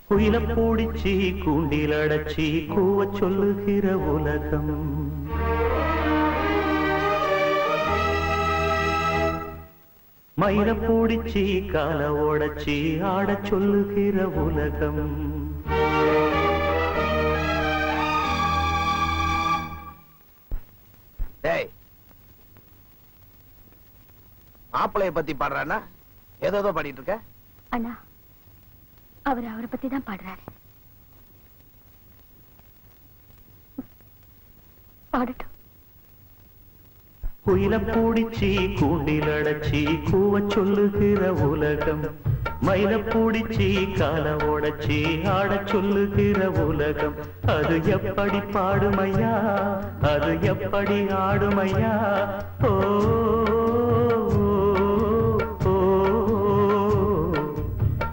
குயில பூடிச்சி கூண்டில் அடைச்சி கூவ சொல்லுகிற உலகம். மயில பூடிச்சி கால ஓடச்சி ஆட சொல்லுகிற உலகம். மாப்பிளைய பத்தி பாடுறானா? ஏதோ பாடிட்டு இருக்க அண்ணா. அவரை பத்தி தான் பாடுறாரு. பாடட்டும். குயில பூடிச்சி கூண்டில் அடைச்சி கூவ சொல்லுகிற உலகம். மயில பூடிச்சி கால ஓடச்சி ஆட சொல்லுகிற உலகம். அது எப்படி பாடுமையா, அது எப்படி ஆடுமையா? ஓ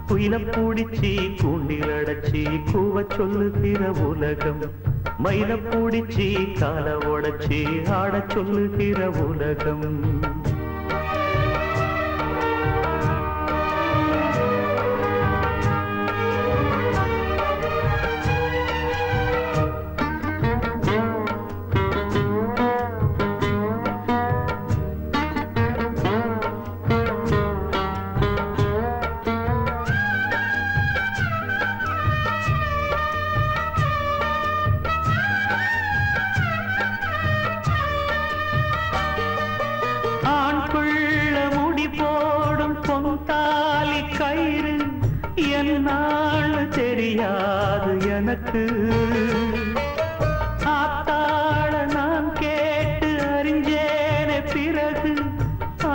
குயில பூடிச்சி கூண்டில் அடைச்சி கூவ சொல்லுகிற உலகம். மயில பூடிச்சி கால ஓடச்சி ஆட சொல்லுகிற உலகம். என்னான்னு தெரியாது எனக்கு. ஆத்தாள நான் கேட்டு அறிஞ்சேனே பிறகு.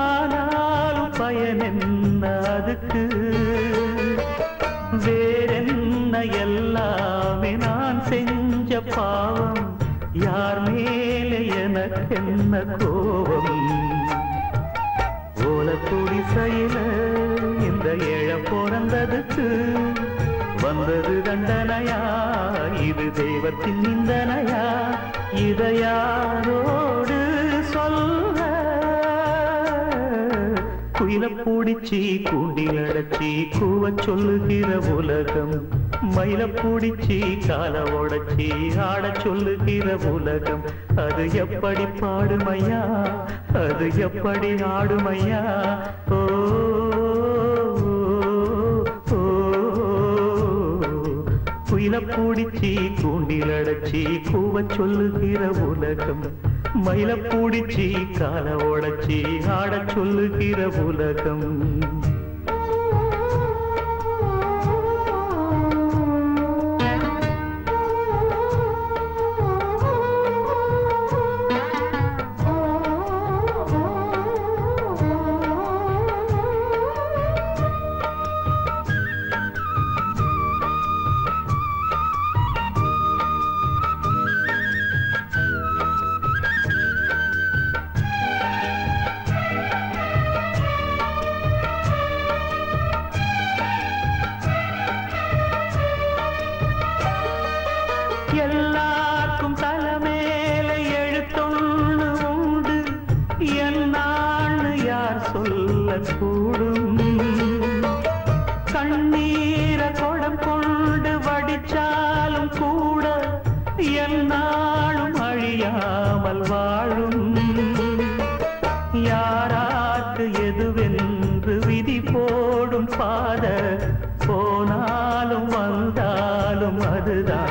ஆனாலும் பயன் என்ன அதுக்கு? வேறென்ன எல்லாமே நான் செஞ்ச பாவம். யார் மேலே எனக்கு என்ன கோபம்? ஓல குடிசையில இந்த ஏழ பிறந்ததுக்கு வந்தது தண்டனையா? இது தெய்வத்தின் நிந்தனையா? இதை யாரோடு சொல்ல? குயில பூடிச்சி கூண்டில் அடைச்சி கூவ சொல்லுகிற உலகம். மயில பூடிச்சி கால ஓடச்சி ஆட சொல்லுகிற உலகம். அது எப்படி பாடுமையா, அது எப்படி ஆடுமையா? ஓ குயில பூடிச்சி கூண்டில் அடைச்சி கூவ சொல்லுகிற உலகம். மயில பூடிச்சி கால ஓடச்சி ஆட சொல்லுகிற உலகம். எல்லாருக்கும் தலைமேல எழுத்தொன்னு உண்டு. என்னான்னு யார் சொல்ல கூடும்? கண்ணீர கொடம் கொண்டு வடிச்சாலும் கூட என்னாலும் அழியாமல் வாழும். யாராக்கு எதுவென்று விதி போடும் பாத. போனாலும் வந்தாலும் அதுதான்.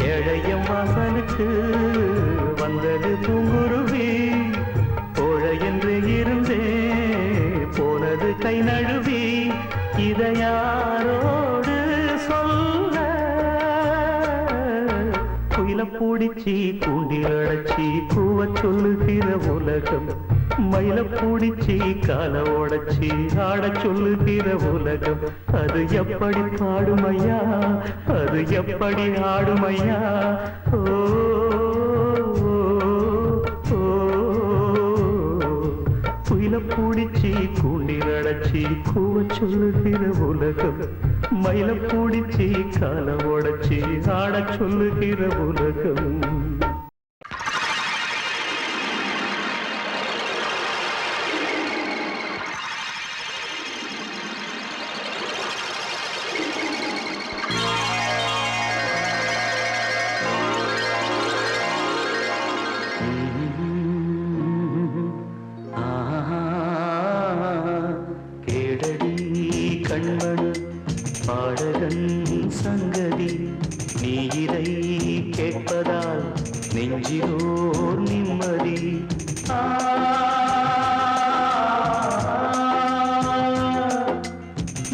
ஏழையம் வாசலுக்கு வந்தது பூங்குருவி. கோழை என்று இருந்தே போனது கை நழுவி. இதை யாரோடு சொல்ல? குயில பூடிச்சி கூண்டில் அடைச்சி கூவ சொல்லுகிற உலகம். மயில பூடிச்சி கால ஓடச்சி ஆட சொல்லுகிற உலகம். அது எப்படி பாடுமையா, அது எப்படி ஆடுமையா? ஓ குயில பூடிச்சி கூண்டில் அடைச்சி கூவ சொல்லுகிற உலகம். மயில பூடிச்சி கால ஓடச்சி ஆட சொல்லுகிற உலகம். பாடகன் சங்கதி நீ இதை கேட்பதால் நெஞ்சிலோர் நிம்மதி.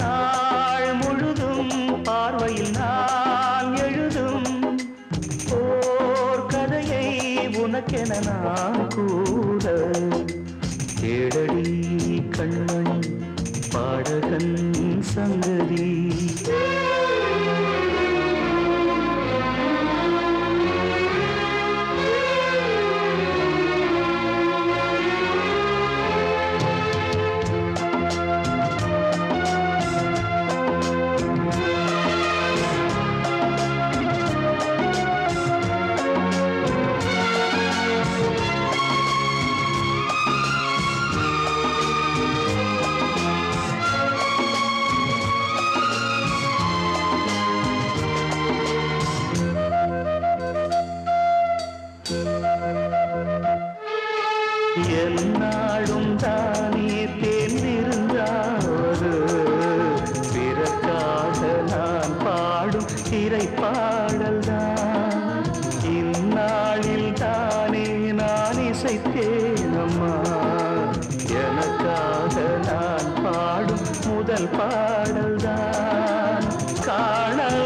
நாள் முழுதும் பார்வையில் நான் எழுதும் ஓர் கதையை உனக்கென நான் கூற தேடடி கண்மணி பாடகன் சங்கதி. என்னாலும் தானே தேர்ந்திருந்தாவது பிறக்காக நான் பாடும் திரைப்பாடல் தான். இந்நாளில் தானே நான் இசைத்தேன் அம்மா எனக்காக நான் பாடும் முதல் பாடல் தான். காணல்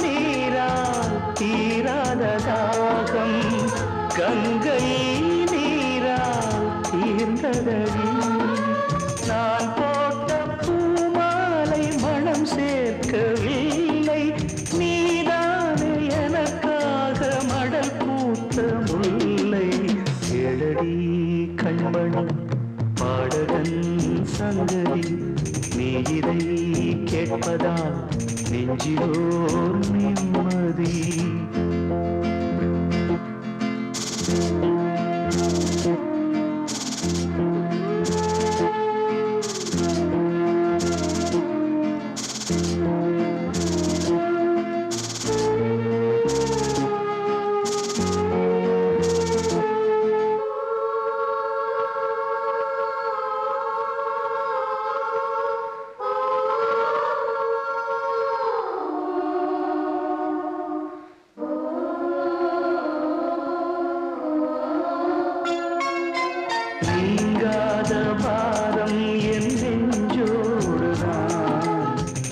நீரால் தீராத தாகம் கங்கை தீர்ந்ததடி. நான் போட்ட பூமாலை மனம் சேர்க்கவில்லை நீதானே எனக்காக மடல் பூத்த முல்லை. எழடி கண்மணி பாடகன் சங்கதி நீ இதை கேட்பதால் நெஞ்சிலோர் நிம்மதி. நீங்காத பாரம் என் நெஞ்சோடுதான்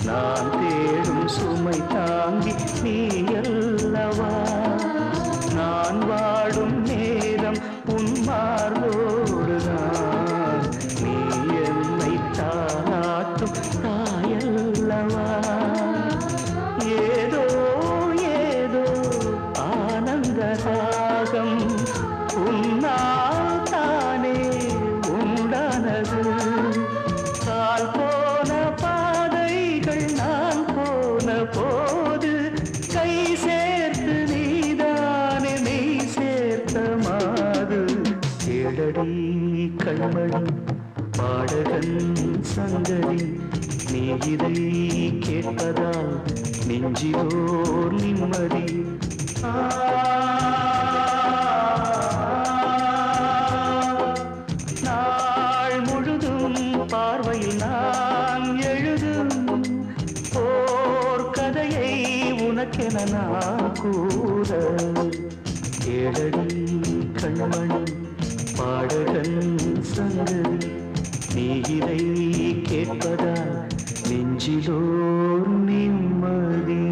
நான் தேடும் சுமை தாங்கி நீ அல்லவா. நான் வாடும் நேரம் உன் மார்போடுதான் நீ என்னை தாளாட்டும் தாயல்லவா. ஏதோ ஏதோ ஆனந்த ராகம் உன்னால் தானே உண்டானது. கால் போன பாதைகள் நான் போன போது கை சேர்த்து நீதானே மெய் சேர்த்த மாது. கேளடி கண்மணி பாடகன் சங்கதி நீ இதை கேட்பதால் நெஞ்சிலோர் நிம்மதி. நாள் முழுதும் பார்வையில் நான் எழுதும் ஓர் கதையை உனக்கென நான் கூற கேளடி கண்மணி பாடகன் சங்கதி நீ இதை கேட்பதால் நெஞ்சிலோர் நிம்மதி.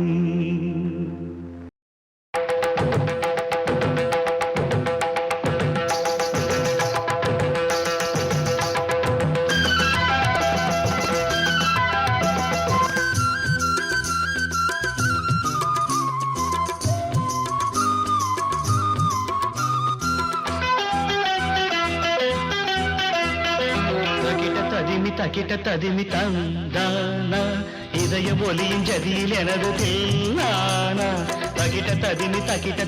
தக்கிட்ட ததிமி தந்தானா இதய ஒலியின் ஜதியில் எனது தில்லானா. தக்கிட்ட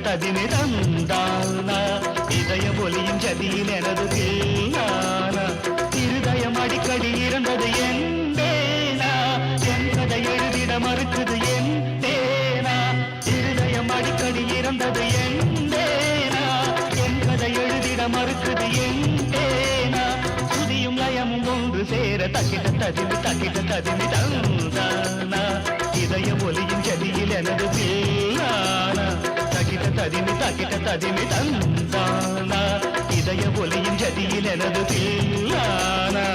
ததிமி தந்தானா இதய ஒலியின் ஜதியில் எனது தில்லானா. இருதயம் அடிக்கடி இருந்தது என் தேனா என் கதை எழுதிட மறுக்குது என் தேனா. இருதயம் அடிக்கடி இருந்தது என் தேனா என் கதை எழுதிட மறுக்குது என் தேனா. சேர தக்கிட்ட ததிமி தந்தானா தக்கிட்ட ததிமி தந்தானா இதய ஒலியின் ஜதியில் எனது தில்லானா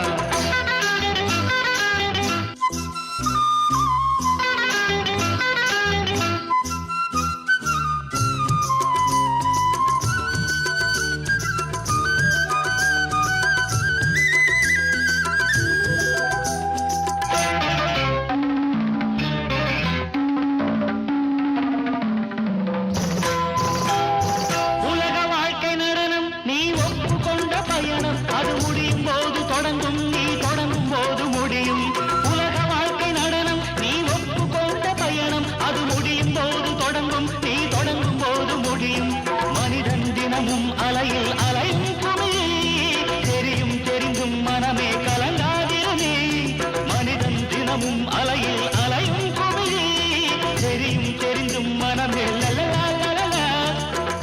அது முடியும் போது தொடங்கும் நீ தொடங்கும் போது முடியும் உலக வாழ்க்கை நடனம் நீ ஒப்புக்கொண்ட பயணம் அது முடியும் போது தொடங்கும் நீ தொடங்கும் போது முடியும் மனிதன் தினமும் அலையில் அலையும் குமி தெரியும் தெரிந்தும் மனமே கலங்காதிருமே மனிதன் தினமும் அலையில் அலையும் குமி தெரியும் தெரிந்தும் மனமே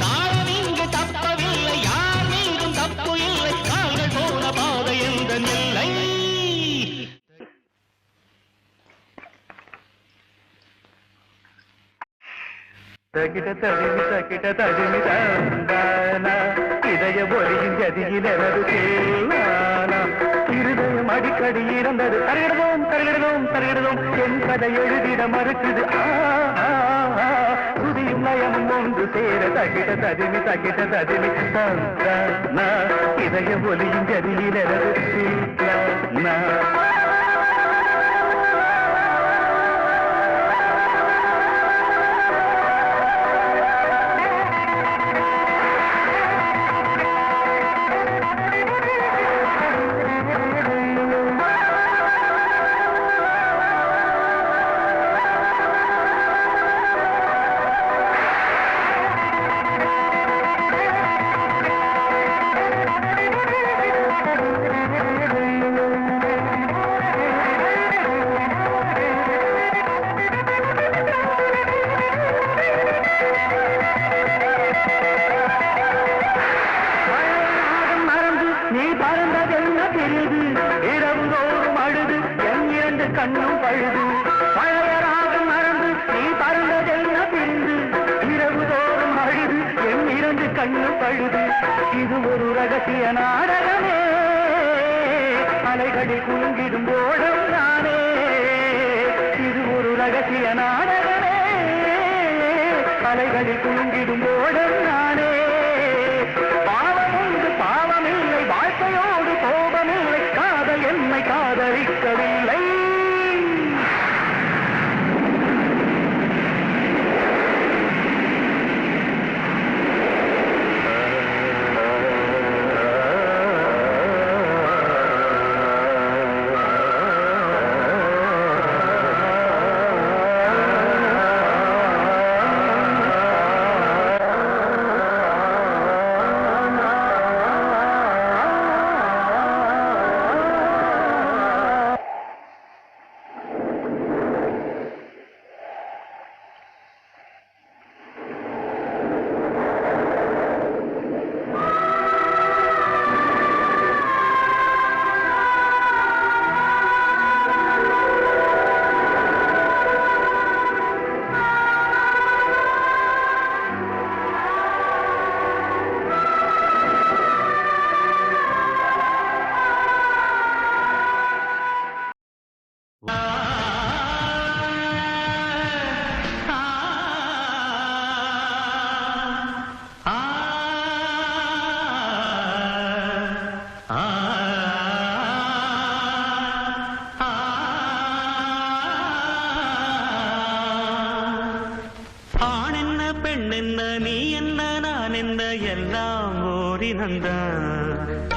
தாளம் இங்கு தப்பவில்லை யார் மீதும் தப்பு இல்லை கால்கள் போன பாதை எந்த நிலை தகிட தடிமி தந்தானா இதய ஒலியின் ஜதியில் எனது தேவானா இருதயம் அடிக்கடி இறந்தது தருகிடுதோம் என் கதை எழுதிட மறுக்குது சுதியும் நயமும் ஒன்று சேர தகிட தடிமி தந்தானா இதய ஒலியின் ஜதியில் எனது தேவானா கண்ணும் பழுது பழைய ராகம் மறந்து நீ பறந்ததென்ன பிரிந்து இரவு தோறும் அழுது என் இரண்டு கண்ணும் பழுது இது ஒரு ரகசிய நாடகமே அலைகளில் குலுங்கிடும் ஓடம் தானே இது ஒரு ரகசிய நாடகமே அலைகளில் குலுங்கிடும் ஓடம் தானே பாவம் உண்டு பாவமில்லை வாழ்க்கையோடு கோபமில்லை காதல் என்னை காதலிக்கவில்லை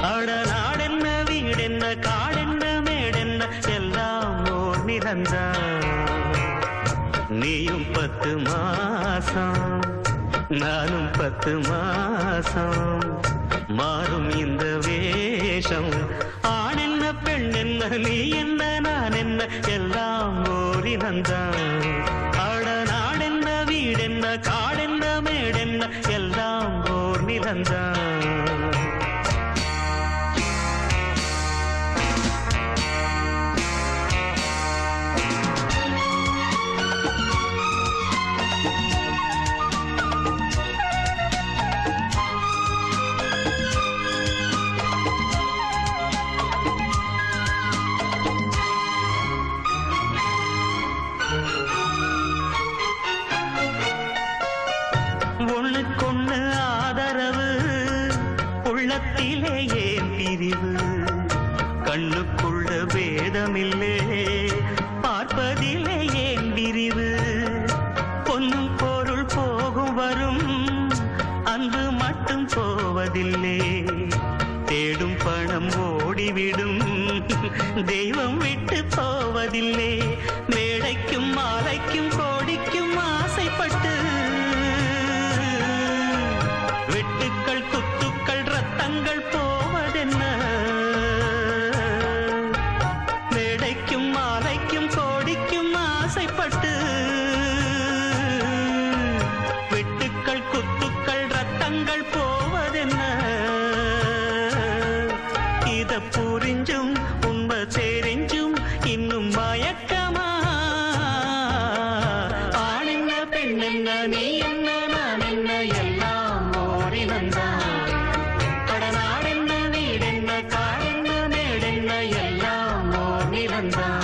அடநாடென்ன வீடென்ன காடென்ன மேடென்ன எல்லாம் ஓர் நிறந்தா நீயும் 10 மாசம் நானும் 10 மாசம் மாறும் இந்த வேஷம் ஆணென்ன பெண்ணென்ன நீ என்ன நான் என்ன எல்லாம் ஓர் இனந்தான் அடநாடென்ன வீடென்ன காடென்ன மேடென்ன எல்லாம் ஓர் நிறந்தான் போவதில்லை தேடும் பணம் ஓடிவிடும் தெய்வம் விட்டு போவதில்லை மேடைக்கும் மாலைக்கும் கோடிக்கும் ஆசைப்பட்டு வெட்டுக்கள் குத்துக்கள் ரத்தங்கள் போவதென்ன மேடைக்கும் மாலைக்கும் கோடிக்கும் ஆசைப்பட்டு வெட்டுக்கள் குத்துக்கள் ரத்தங்கள் போவதென்ன இத புரிஞ்சும் உண்மை தெரிஞ்சும் இன்னும் மயக்கமா ஆண் என்ன பெண் என்ன நீ என்ன நான் என்ன எல்லாம் ஓடினந்தான் கடநாடென்ன வீடென்ன காடென்ன மேடென்ன எல்லாம் ஓடினந்தான்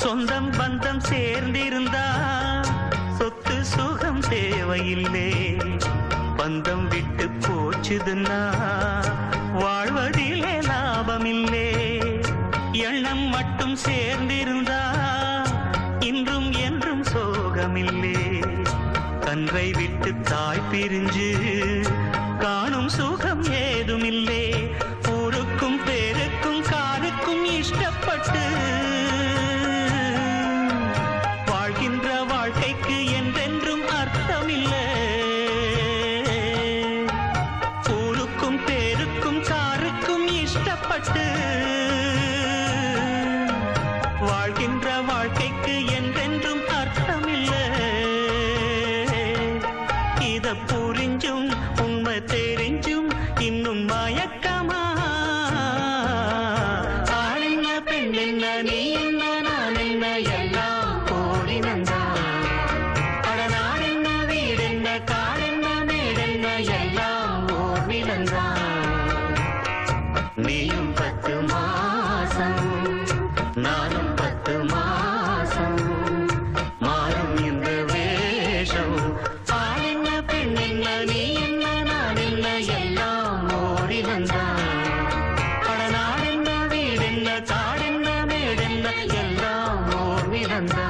சொந்தம் பந்தம் சேர்ந்திருந்தா சொத்து சுகம் தேவையில்லை பந்தம் விட்டு போச்சுதுன்னா வாழ்வதிலே லாபமில்லை எண்ணம் மட்டும் சேர்ந்திருந்தா இன்றும் என்றும் சோகமில்லை கன்றை விட்டு தாய் பிரிஞ்சு காணும் சுகம் ஏதுமில்லை ஊருக்கும் பேருக்கும் காருக்கும் இஷ்டப்பட்டு வாழ்கின்ற வாழ்க்கைக்கு என்றென்றும் அர்த்தமில்லை ஊருக்கும் பேருக்கும் காருக்கும் இஷ்டப்பட்டு வாழ்கின்ற வாழ்க்கைக்கு என்றென்றும் அர்த்தமில்லை இத புரிஞ்சும் உண்மை தெரிஞ்சும் இன்னும் மயக்கமா ஆண் என்ன பெண் என்ன நீ என்ன நான் என்ன எல்லாம் ஓடினந்தா கடநாடென்ன வீடென்ன காடென்ன மேடென்ன எல்லாம் ஓடினந்தா நீயும் 10 மாசம் நானும் 10 மாசம் மாறும் இந்த வேஷம் ஆண் என்ன பெண் என்ன நீ என்ன நான் என்ன எல்லாம் ஓடினந்தா கடநாடென்ன வீடென்ன காடென்ன மேடென்ன எல்லாம் ஓடினந்தா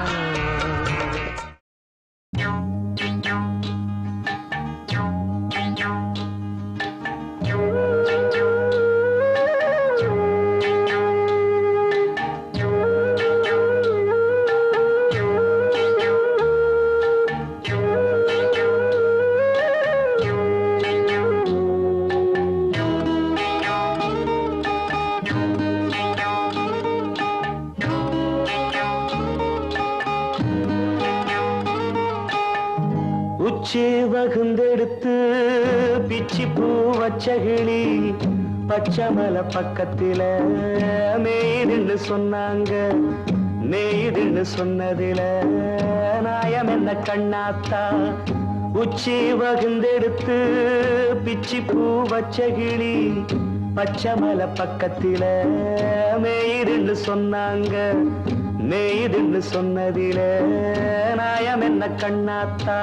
உச்சி வகுந்தெடுத்து பிச்சி பூ வச்ச கிளி பச்சைமலை பக்கத்தில மேய்துன்னு சொன்னாங்க மேய்துன்னு சொன்னதில நாயம் என்ன கண்ணாத்தா உச்சி வகுந்தெடுத்து பிச்சி பூ வச்ச கிளி பச்சைமலை பக்கத்தில மேய்துன்னு சொன்னாங்க மேய்துன்னு சொன்னதில நாயம் என்ன கண்ணாத்தா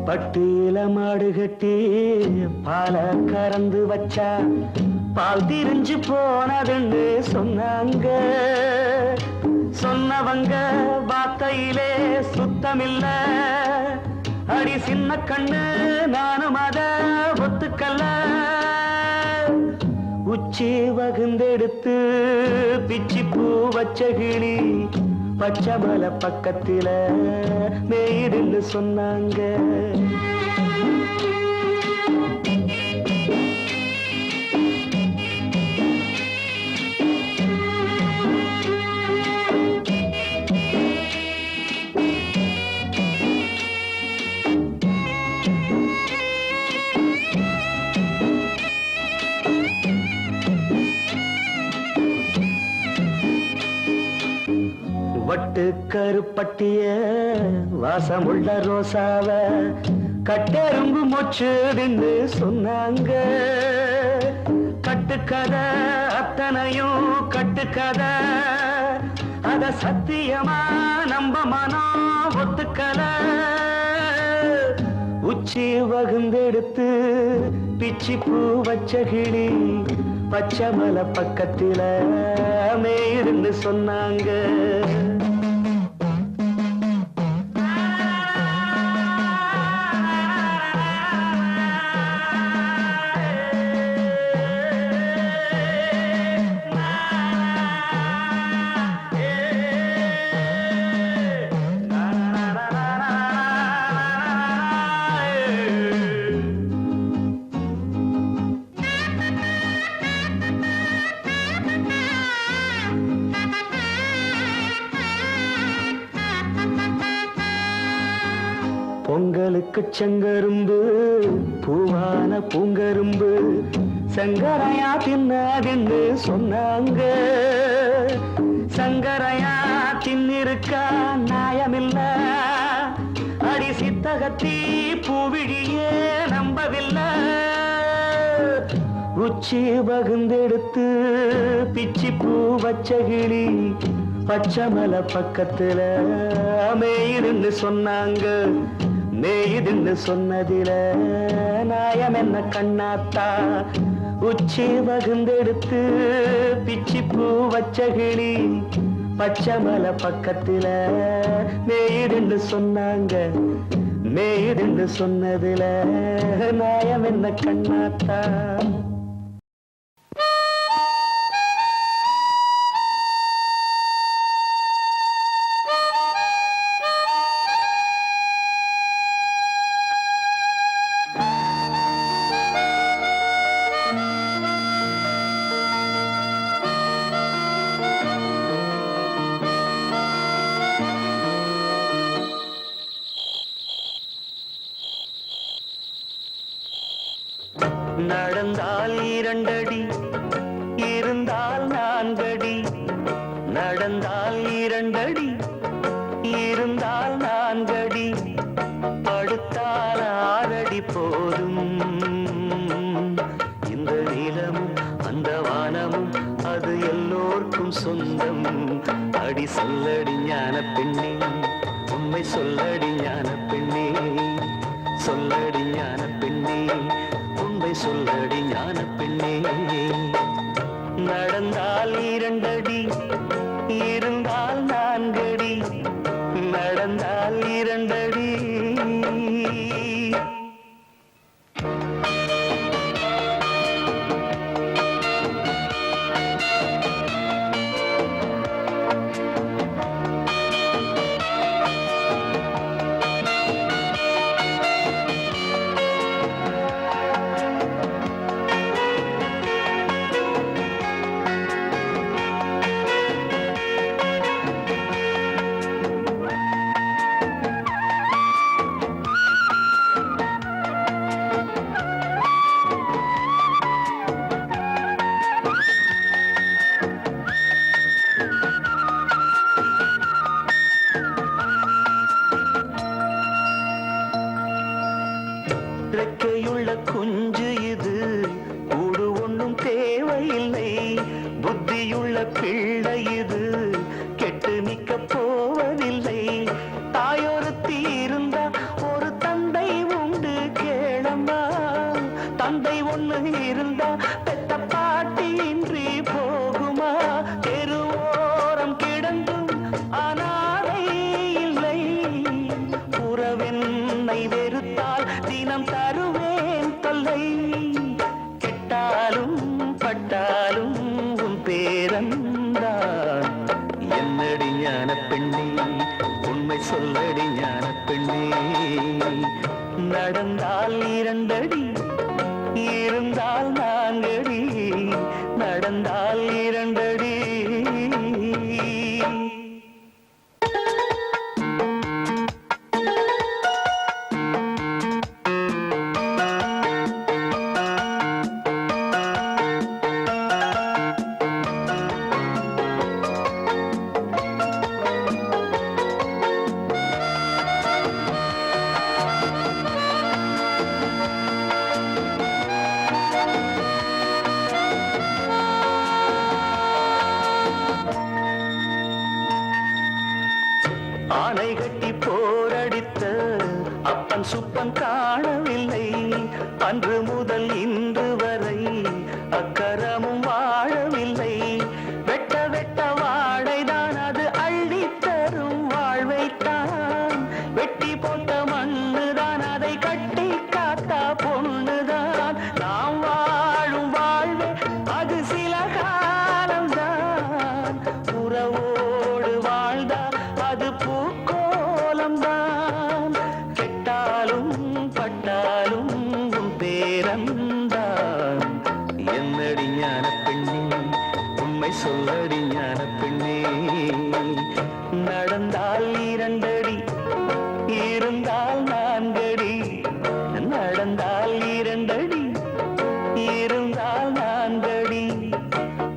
பட்டியில மாடு கட்டி பால கறந்து வச்சா பால் திரிஞ்சு போனதுன்னு சொன்னாங்க சொன்னவங்க வார்த்தையிலே சுத்தமில்ல அடி சின்ன கண்ணு நானும் அத ஒத்துக்கல்ல உச்சி வகுந்தெடுத்து பிச்சி பூ வச்ச கிளி பச்சைமலை பக்கத்தில மேய்துன்னு சொன்னாங்க பட்டு கருப்பட்டிய வாசமுள்ள ரோசாவ கட்டெரும்பு மொச்சுதுன்னு சொன்னாங்க. கட்டுக்கதை அத்தனையும் கட்டுக்கதை, அத சத்தியமா நம்ப மனம் ஒத்துக்கல. உச்சி வகுந்தெடுத்து பிச்சி பூ வச்ச கிளி பச்சை மலை பக்கத்தில மேயிருந்து சொன்னாங்க. பொங்கலுக்கு செங்கரும்பு பூவான பூங்கரும்பு சங்கரையா தின்னாதுன்னு சொன்னாங்க. சங்கரையா தின்னிருக்கா நியாயமில்ல, அடி சித்தகத்தி பூவிழியே நம்பவில்லை. உச்சி வகுந்தெடுத்து பிச்சி பூ வச்ச கிளி பச்சை மலை பக்கத்துல மேயிருந்து சொன்னாங்க. மேயுதுன்னு சொன்னதில நாயம் என்ன கண்ணாத்தா, உச்சி வகுந்தெடுத்து பிச்சி பூ வச்ச கிளி பச்சை மலை பக்கத்துல மேயுதுன்னு சொன்னாங்க. மேயுதுன்னு சொன்னதில நாயம் என்ன கண்ணாத்தா. நடந்தால் 2 அடி இருந்தால் 4 அடி, நடந்தால் 2 அடி இருந்தால் 4 அடி, படுத்தால் 6 அடி போதும். இந்த நிலமும் அந்த வானமும் அது எல்லோர்க்கும் சொந்தம். அடி சொல்லடி ஞான பெண்ணே, உண்மை சொல்லடி ஞான பெண்ணே, சொல்லடி ஞான பெண்ணே, சொல்லடி ஞான பெண்ணே. நடந்தால் 2 அடி இருந்தால் 4 அடி, நடந்தால் 2 அடி. ரெக்கையுள்ள குஞ்சு இது, கூடு ஒன்றும் தேவையில்லை. புத்தியுள்ள பிள்ளை இது, கெட்டு நிக்க போவதில்லை. தாயொருத்தி இருந்தா ஒரு தந்தை உண்டு கேளம்மா. தந்தை ஒண்ணு இருந்தா பெத்த பாட்டி இன்றி போகுமா? தெருவோரம் கிடந்தும் அனாதை இல்லை. உறவென்னை வெறுத்தால் தினம் தருவேன் தொல்லை. கெட்டாலும் பட்டாலும் உன் பேரந்தான். என்னடி ஞான பெண்ணே, உண்மை சொல்லடி ஞான பெண்ணே. நடந்தால் 2 அடி இருந்தால் 4 அடி, நடந்தால் 2 அடி. ஆண் சுப்பன் காணவில்லை அன்று முதல் இன்று வரை அக்கரமும் வாழவில்லை வெட்ட வெட்ட வாழைதான் அது அள்ளி தரும் வாழ்வைத்தான் வெட்டி போட்ட மண்ணுதான் அதை கட்டி காத்தா பொண்ணுதான் நாம் வாழும் வாழ்வே அது சில காலம்தான் உறவோடு வாழ்ந்தால் அது பூக்கோலம்தான் கெட்டாலும் பட்டாலும் உன் பேரந்தான் என்னடி ஞான பெண்ணே உண்மை சொல்லடி ஞான பெண்ணே நடந்தால் 2 அடி இருந்தால் 4 அடி நடந்தால் 2 அடி இருந்தால் 4 அடி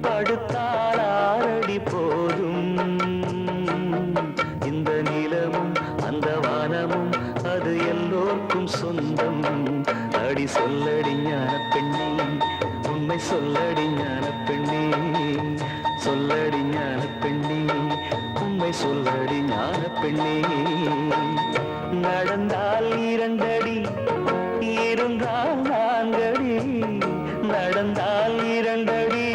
படுத்தால் 6 அடி போதும் இந்த நிலமும் அந்த வானமும் அது எல்லோருக்கும் சொந்தம் அடி சொல்லடி ஞான பெண்ணே உண்மை சொல்லடி ஞான பெண்ணே சொல்லடி ஞான பெண்ணே உண்மை சொல்லடி ஞான பெண்ணே நடந்தால் 2 அடி இருந்தால் 4 அடி நடந்தால் 2 அடி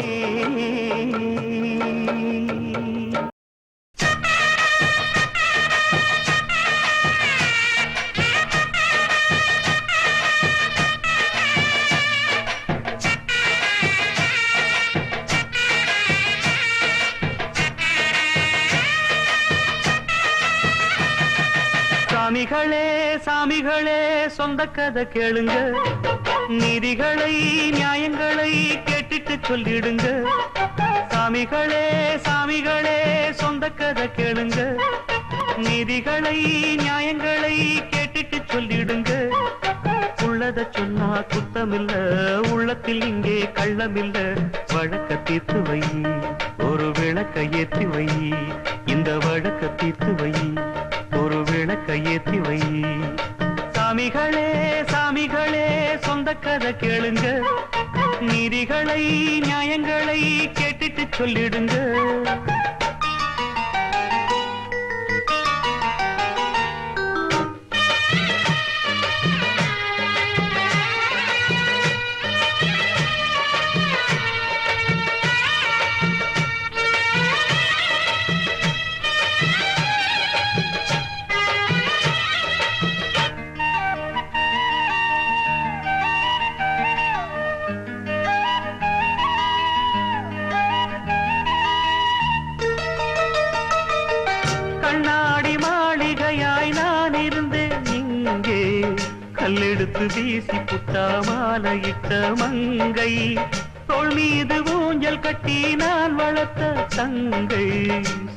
சாமிகளே சாமிகளே சொந்த கதை கேளுங்க நீதிகளை நியாயங்களை கேட்டுட்டு சொல்லிடுங்க சாமிகளே சாமிகளே சொந்த கதை கேளுங்க நீதிகளை நியாயங்களை கேட்டுட்டு சொல்லிடுங்க உள்ளத சொன்னா குத்தமில்ல உள்ளத்தில் இங்கே கள்ளமில்ல வழக்க தீர்த்து வை ஒரு விளக்க ஏற்றி வை இந்த வழக்க தீர்த்து வை ஒரு விளக்க ஏற்றி வை சாமிகளே சாமிகளே சொந்த கதை கேளுங்க நீதிகளை நியாயங்களை கேட்டுட்டு சொல்லிடுங்க கல்லெடுத்து வீசி புட்டா மாலையிட்ட மங்கை தோள் மீது ஊஞ்சல் கட்டி நான் வளர்த்த தங்கை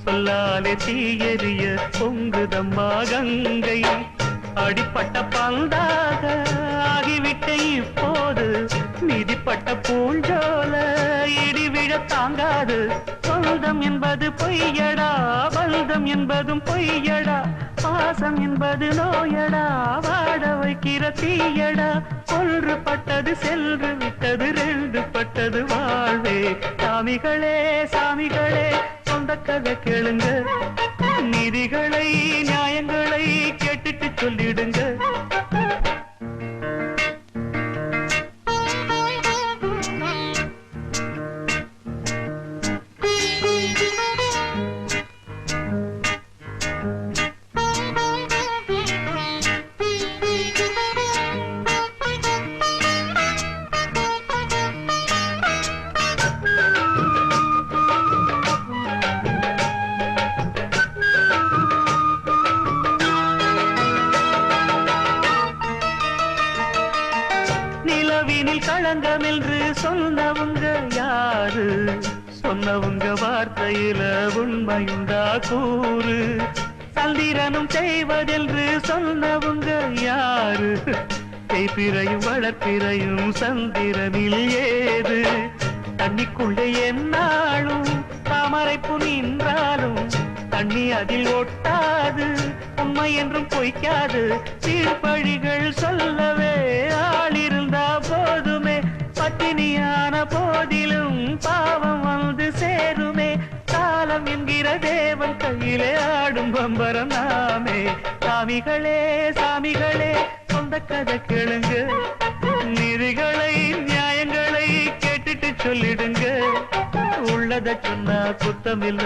சொல்லாலே தீயெறிய பொங்குதம்மா கங்கை அடிப்பட்ட பந்தாக ஆகிவிட்ட இப்போது மிதிப்பட்ட பூஞ்சோல இடிவிழ தாங்காது சொந்தம் என்பது பொய்யடா பந்தம் என்பதும் பொய்யடா பாசம் என்பது நோயடா வாட வைக்கிற தீயடா ஒன்றுபட்டது சென்று விட்டது 2 பட்டது வாழ்வே சாமிகளே சாமிகளே சொந்த கதை கேளுங்க நீதிகளை நியாயங்களை கேட்டுட்டு சொல்லிடுங்க களங்கம் என்று சொன்னவங்க யாரு சொன்னவங்க வார்த்தையில உண்மையுண்டா கூறு சந்திரனும் செய்வதென்று சொன்னவங்க யாரு தேய்பிரையும் வளர்ப்பிரையும் சந்திரனில் ஏது தண்ணிக்குள்ளே என்னாலும் தாமரைப்பு நின்றாலும் தண்ணி அதில் ஒட்டாது உண்மை என்றும் பொய்க்காது தீர்ப்பழிகள் சொல்லவே ஆளிருந்தா போதுமே பட்டினியான போதிலும் பாவம் வந்து சேருமே காலம் என்கிற தேவன் கையிலே ஆடும் பம்பரம் நாமே சாமிகளே சாமிகளே சொந்த கதை கேளுங்க, நீதிகளை நியாயங்களை கேட்டுட்டு சொல்லிடுங்க. உள்ளத சொன்னா குத்தமில்ல,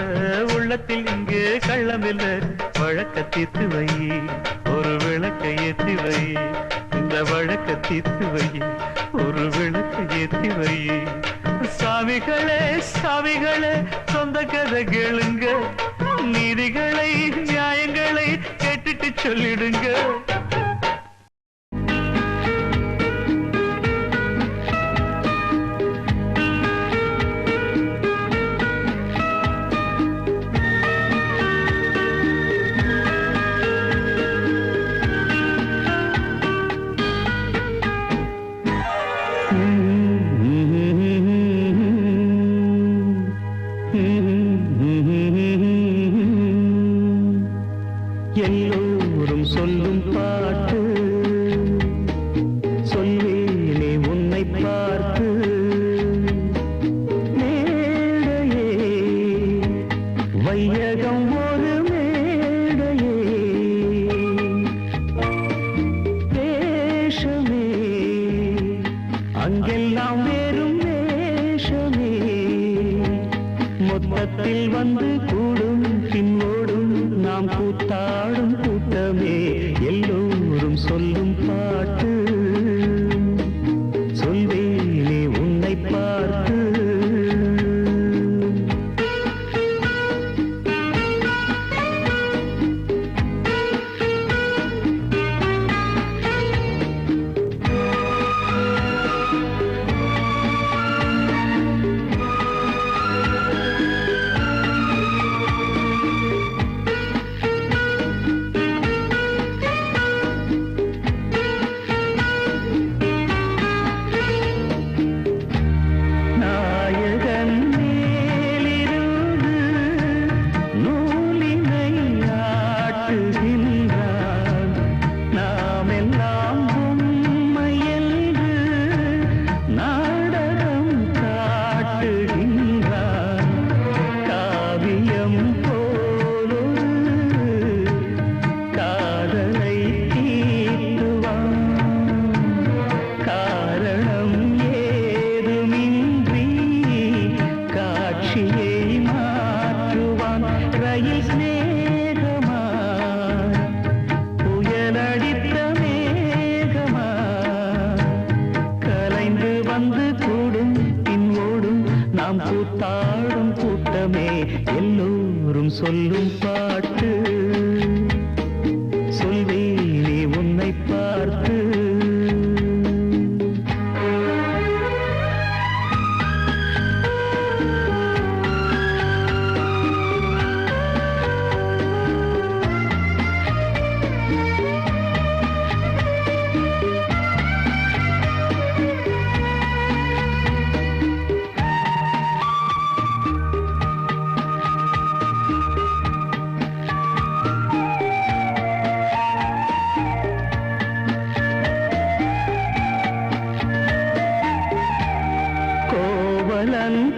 உள்ளத்தில் இங்கே கள்ளமில்ல. வழக்க தீர்த்து வை, ஒரு விளக்கை ஏத்தி வை. இந்த வழக்க தீர்த்து வை, ஒரு விளக்கை ஏத்தி வை. சாமிகளே சாமிகளே சொந்த கதை கேளுங்க, நீதிகளை நியாயங்களை கேட்டுட்டு சொல்லிடுங்க. எல்லோரும் சொல்லும் பாட்டு சொல்வேனே உன்னை பார்த்து. மேடையே வையகம் ஒரு மேடையே, வேஷமே அங்கெல்லாம் வேறும் வேஷமே. மொத்தத்தில் வந்து கூடும் பின்னோடும் நாம் கூத்தாடும் கூட்டமே. எல்லோரும் சொல்லும் பாட்டு சொல்வேனே உன்னை பார்த்து. கூத்தாடும் கூட்டமே. எல்லோரும் சொல்லும் பாட்டு சொல்வேனே உன்னை பார்த்து.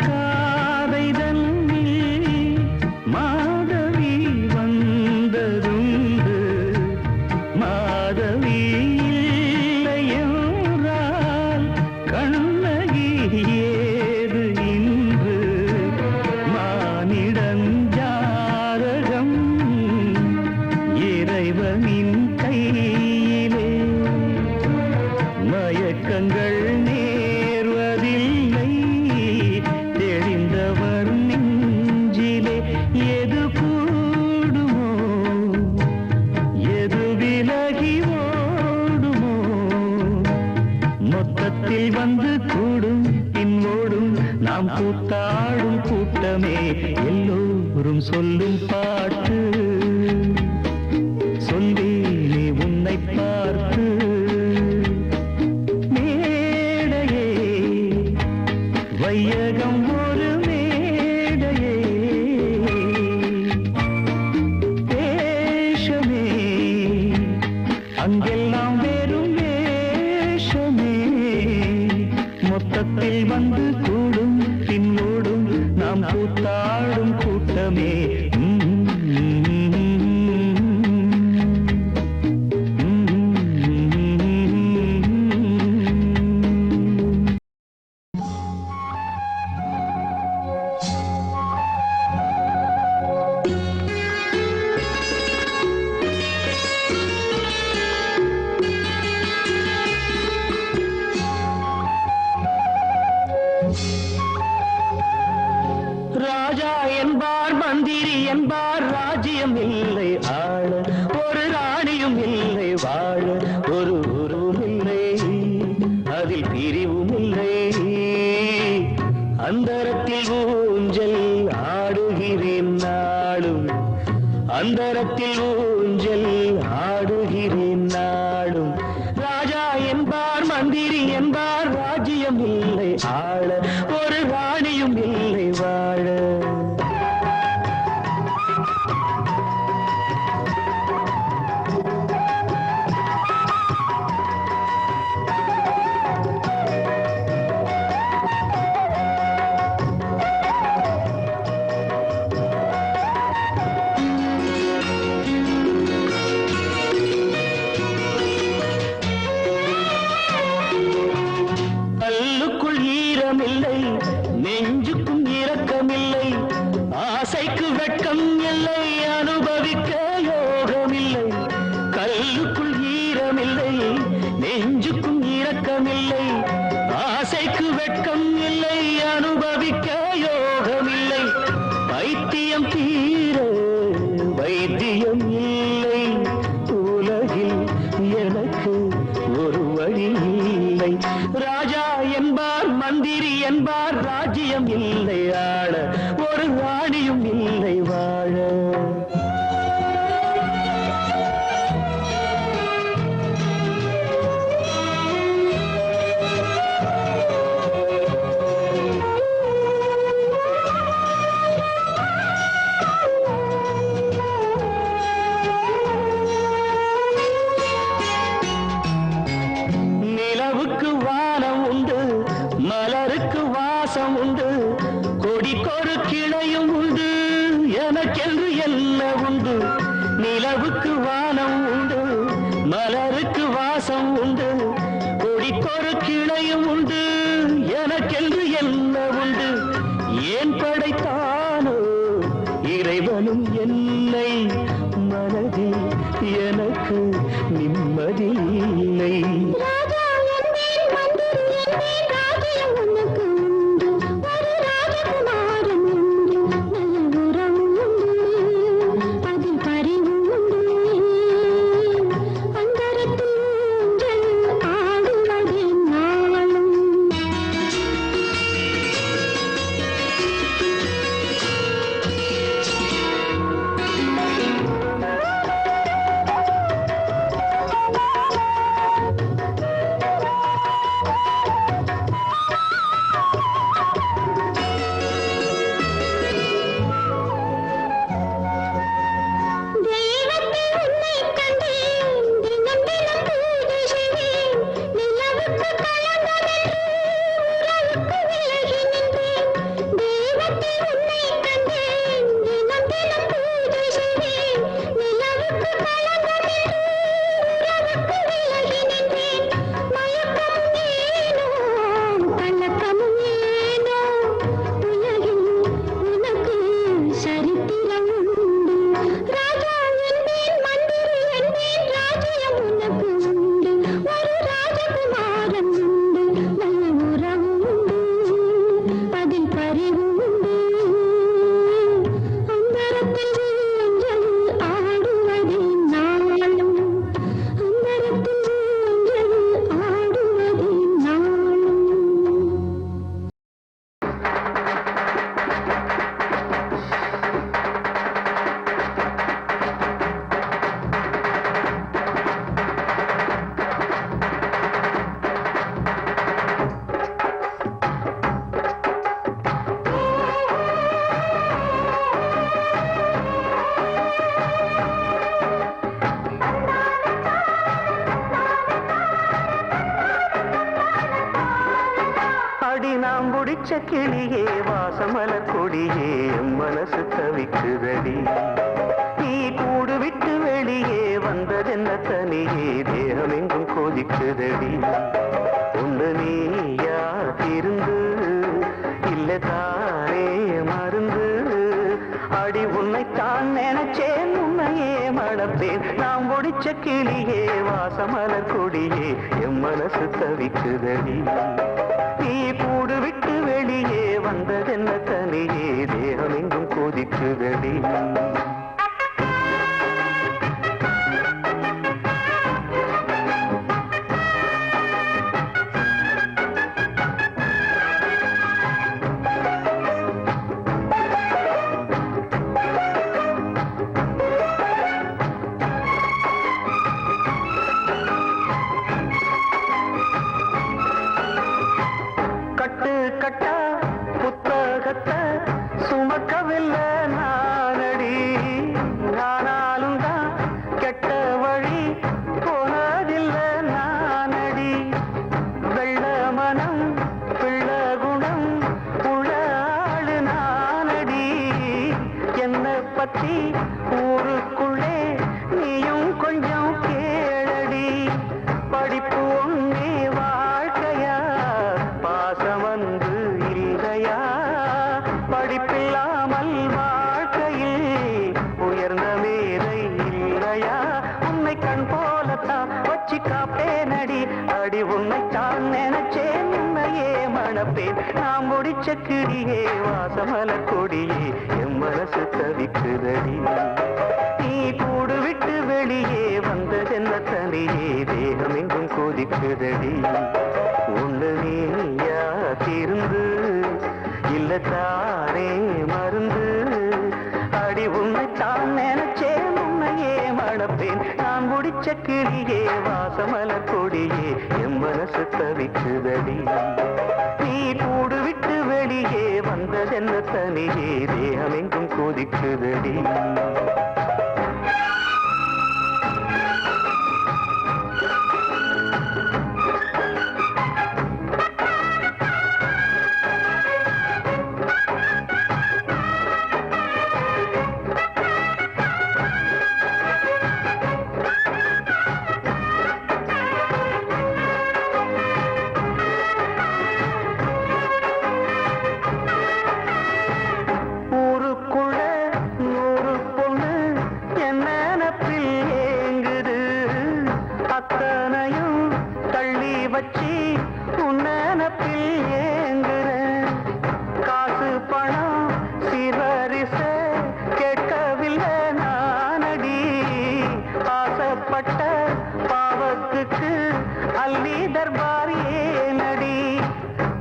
காதை தன்னில் மாதவி வந்ததுண்டு. மாதவி இல்லையென்றால் கண்ணகி ஏது இன்று. மானிடன் ஜாதகம் இறைவனின் கையிலே, மயக்கங்கள் நேர்வதில்லை தெரிந்தவர் நெஞ்சிலே. எது கூடுமோ எது விலகி ஓடுமோ, மொத்தத்தில் வந்து கூடும் பின்னோடும் நாம் கூத்தாடும் கூட்டமே. எல்லோரும் சொல்லும் பாட்டு சொல்வேனே உன்னை பார்த்து. மேடையே வையகம் ஒரு மேடையே, வேஷமே அங்கெல்லாம் வெறும் வேஷமே. மொத்தத்தில் வந்து கூடும் பின்னோடும் நாம் கூத்தாடும் கூட்டமே. ராஜா என்பார் மந்திரி என்பார் ராஜ்யம் இல்லை ஆள ஒரு ராணியும் இல்லை வாழ ஒரு குருவும் இல்லை அதில் பிரிவும் இல்லை அந்தரத்தில் ஊஞ்சல் ஆடுகிறேன் நாளும் அந்தரத்தில் ஊஞ்சல் ஆடுகிறேன் நாளும் ராஜா என்பார் மந்திரி என்பார் ராஜ்யம் இல்லை ஆள ஒரு ராணியும் இல்லை வாழ கல்லுக்குள் ஈரமில்லை நெஞ்சுக்கும் இரக்கமில்லை ஆசைக்கு வெட்கம் இல்லை அனுபவிக்க யோகமில்லை கல்லுக்குள் ஈரமில்லை நெஞ்சுக்கும் இரக்கமில்லை ஆசைக்கு வெட்கம் இல்லை அனுபவிக்க யோகமில்லை பைத்தியம் தீர வைத்தியம் இல்லை உலகில் எனக்கு ஒரு வழி இல்லை ராஜா என்பார் மந்திரி என்பார் ராஜ்யம் இல்லை ஆள ஒரு ராணியும் இல்லை வாழ நிலவுக்கு வானம் உண்டு மலருக்கு வாசம் உண்டு கொடிக்கொரு கிளையும் உண்டு எனக்கென்று என்ன உண்டு நிலவுக்கு வானம் உண்டு மலருக்கு வாசம் உண்டு கொடிக்கொரு கிளையும் உண்டு எனக்கென்று என்ன உண்டு ஏன் படைத்தானோ இறைவனும் என்னை மனதில் எனக்கு நிம்மதி இல்லை நாம் முடிச்ச கிளியே வாசமலர் கொடியே மனசு தவிக்குதடி நீ கூடு விட்டு வெளியே வந்ததென்ன தனியே தேகம் எங்கும் கொதிக்குதடி ஒன்று நீயா இருந்து இல்ல தானே மருந்து அடி உன்னைத்தான் நினைச்சேன் உன்னையே மணப்பேன் நாம் முடிச்ச கிளியே வாசமலர் கொடியே என் மனசு தவிக்குதடி நீ கூடு விட்டு வெளியே வெளியே வந்ததென்ன தனியே தேகம் எங்கும் கொதிக்குதடி கட்டு கட்டா புத்தகத்தை சுமக்கவில்லை நானடி ஆனாலும் தான் கெட்ட வழி போனதில்லை நானடி வெள்ள மனம் பிள்ள குணம் உளாளு நானடி என்னை பத்தி ஊருக்குள்ளே நீயும் கொஞ்சம் கேளடி படிப்பு ஒன்னே வாழ்க்கையா பாசம் வந்து இல்லையா படிப்பில்லாமல் வாழ்க்கையில் உயர்ந்த மேதை இல்லையா உன்னை கண் போலத்தான் வச்சு காப்பேனடி அடி உன்னைத்தான் நினைச்சேன் உன்னையே மணப்பேன் நான் முடிச்ச கிளியே வாசமல கொடியே என் மனசு தவிக்குதடி நீ கூடு விட்டு வெளியே வந்ததென்ன தனியே தேகம் எங்கும் கொதிக்குதடி ஒண்ணு நீயா திருந்து இல்ல தானே மருந்து அடி உன்னைத்தான் நினைச்சேன் உன்னையே மணப்பேன் நான் முடிச்ச கிளியே வாசமல கொடியே என் மனசு தவிக்குதடி நீ கூடு விட்டு வெளியே வந்ததென்ன தனியே தேகம் எங்கும் கொதிக்குதடி ஊருக்குள்ள 100 பொண்ணு என்ன நினைப்பில் ஏங்குது அத்தனையும் தள்ளி வச்சு உன் நினைப்பில் ஏங்குறேன் காசு பணம் சிவரிச கேட்கவில்லை நானடி ஆசைப்பட்ட பாவத்துக்கு அள்ளி தர்பார் ஏனடி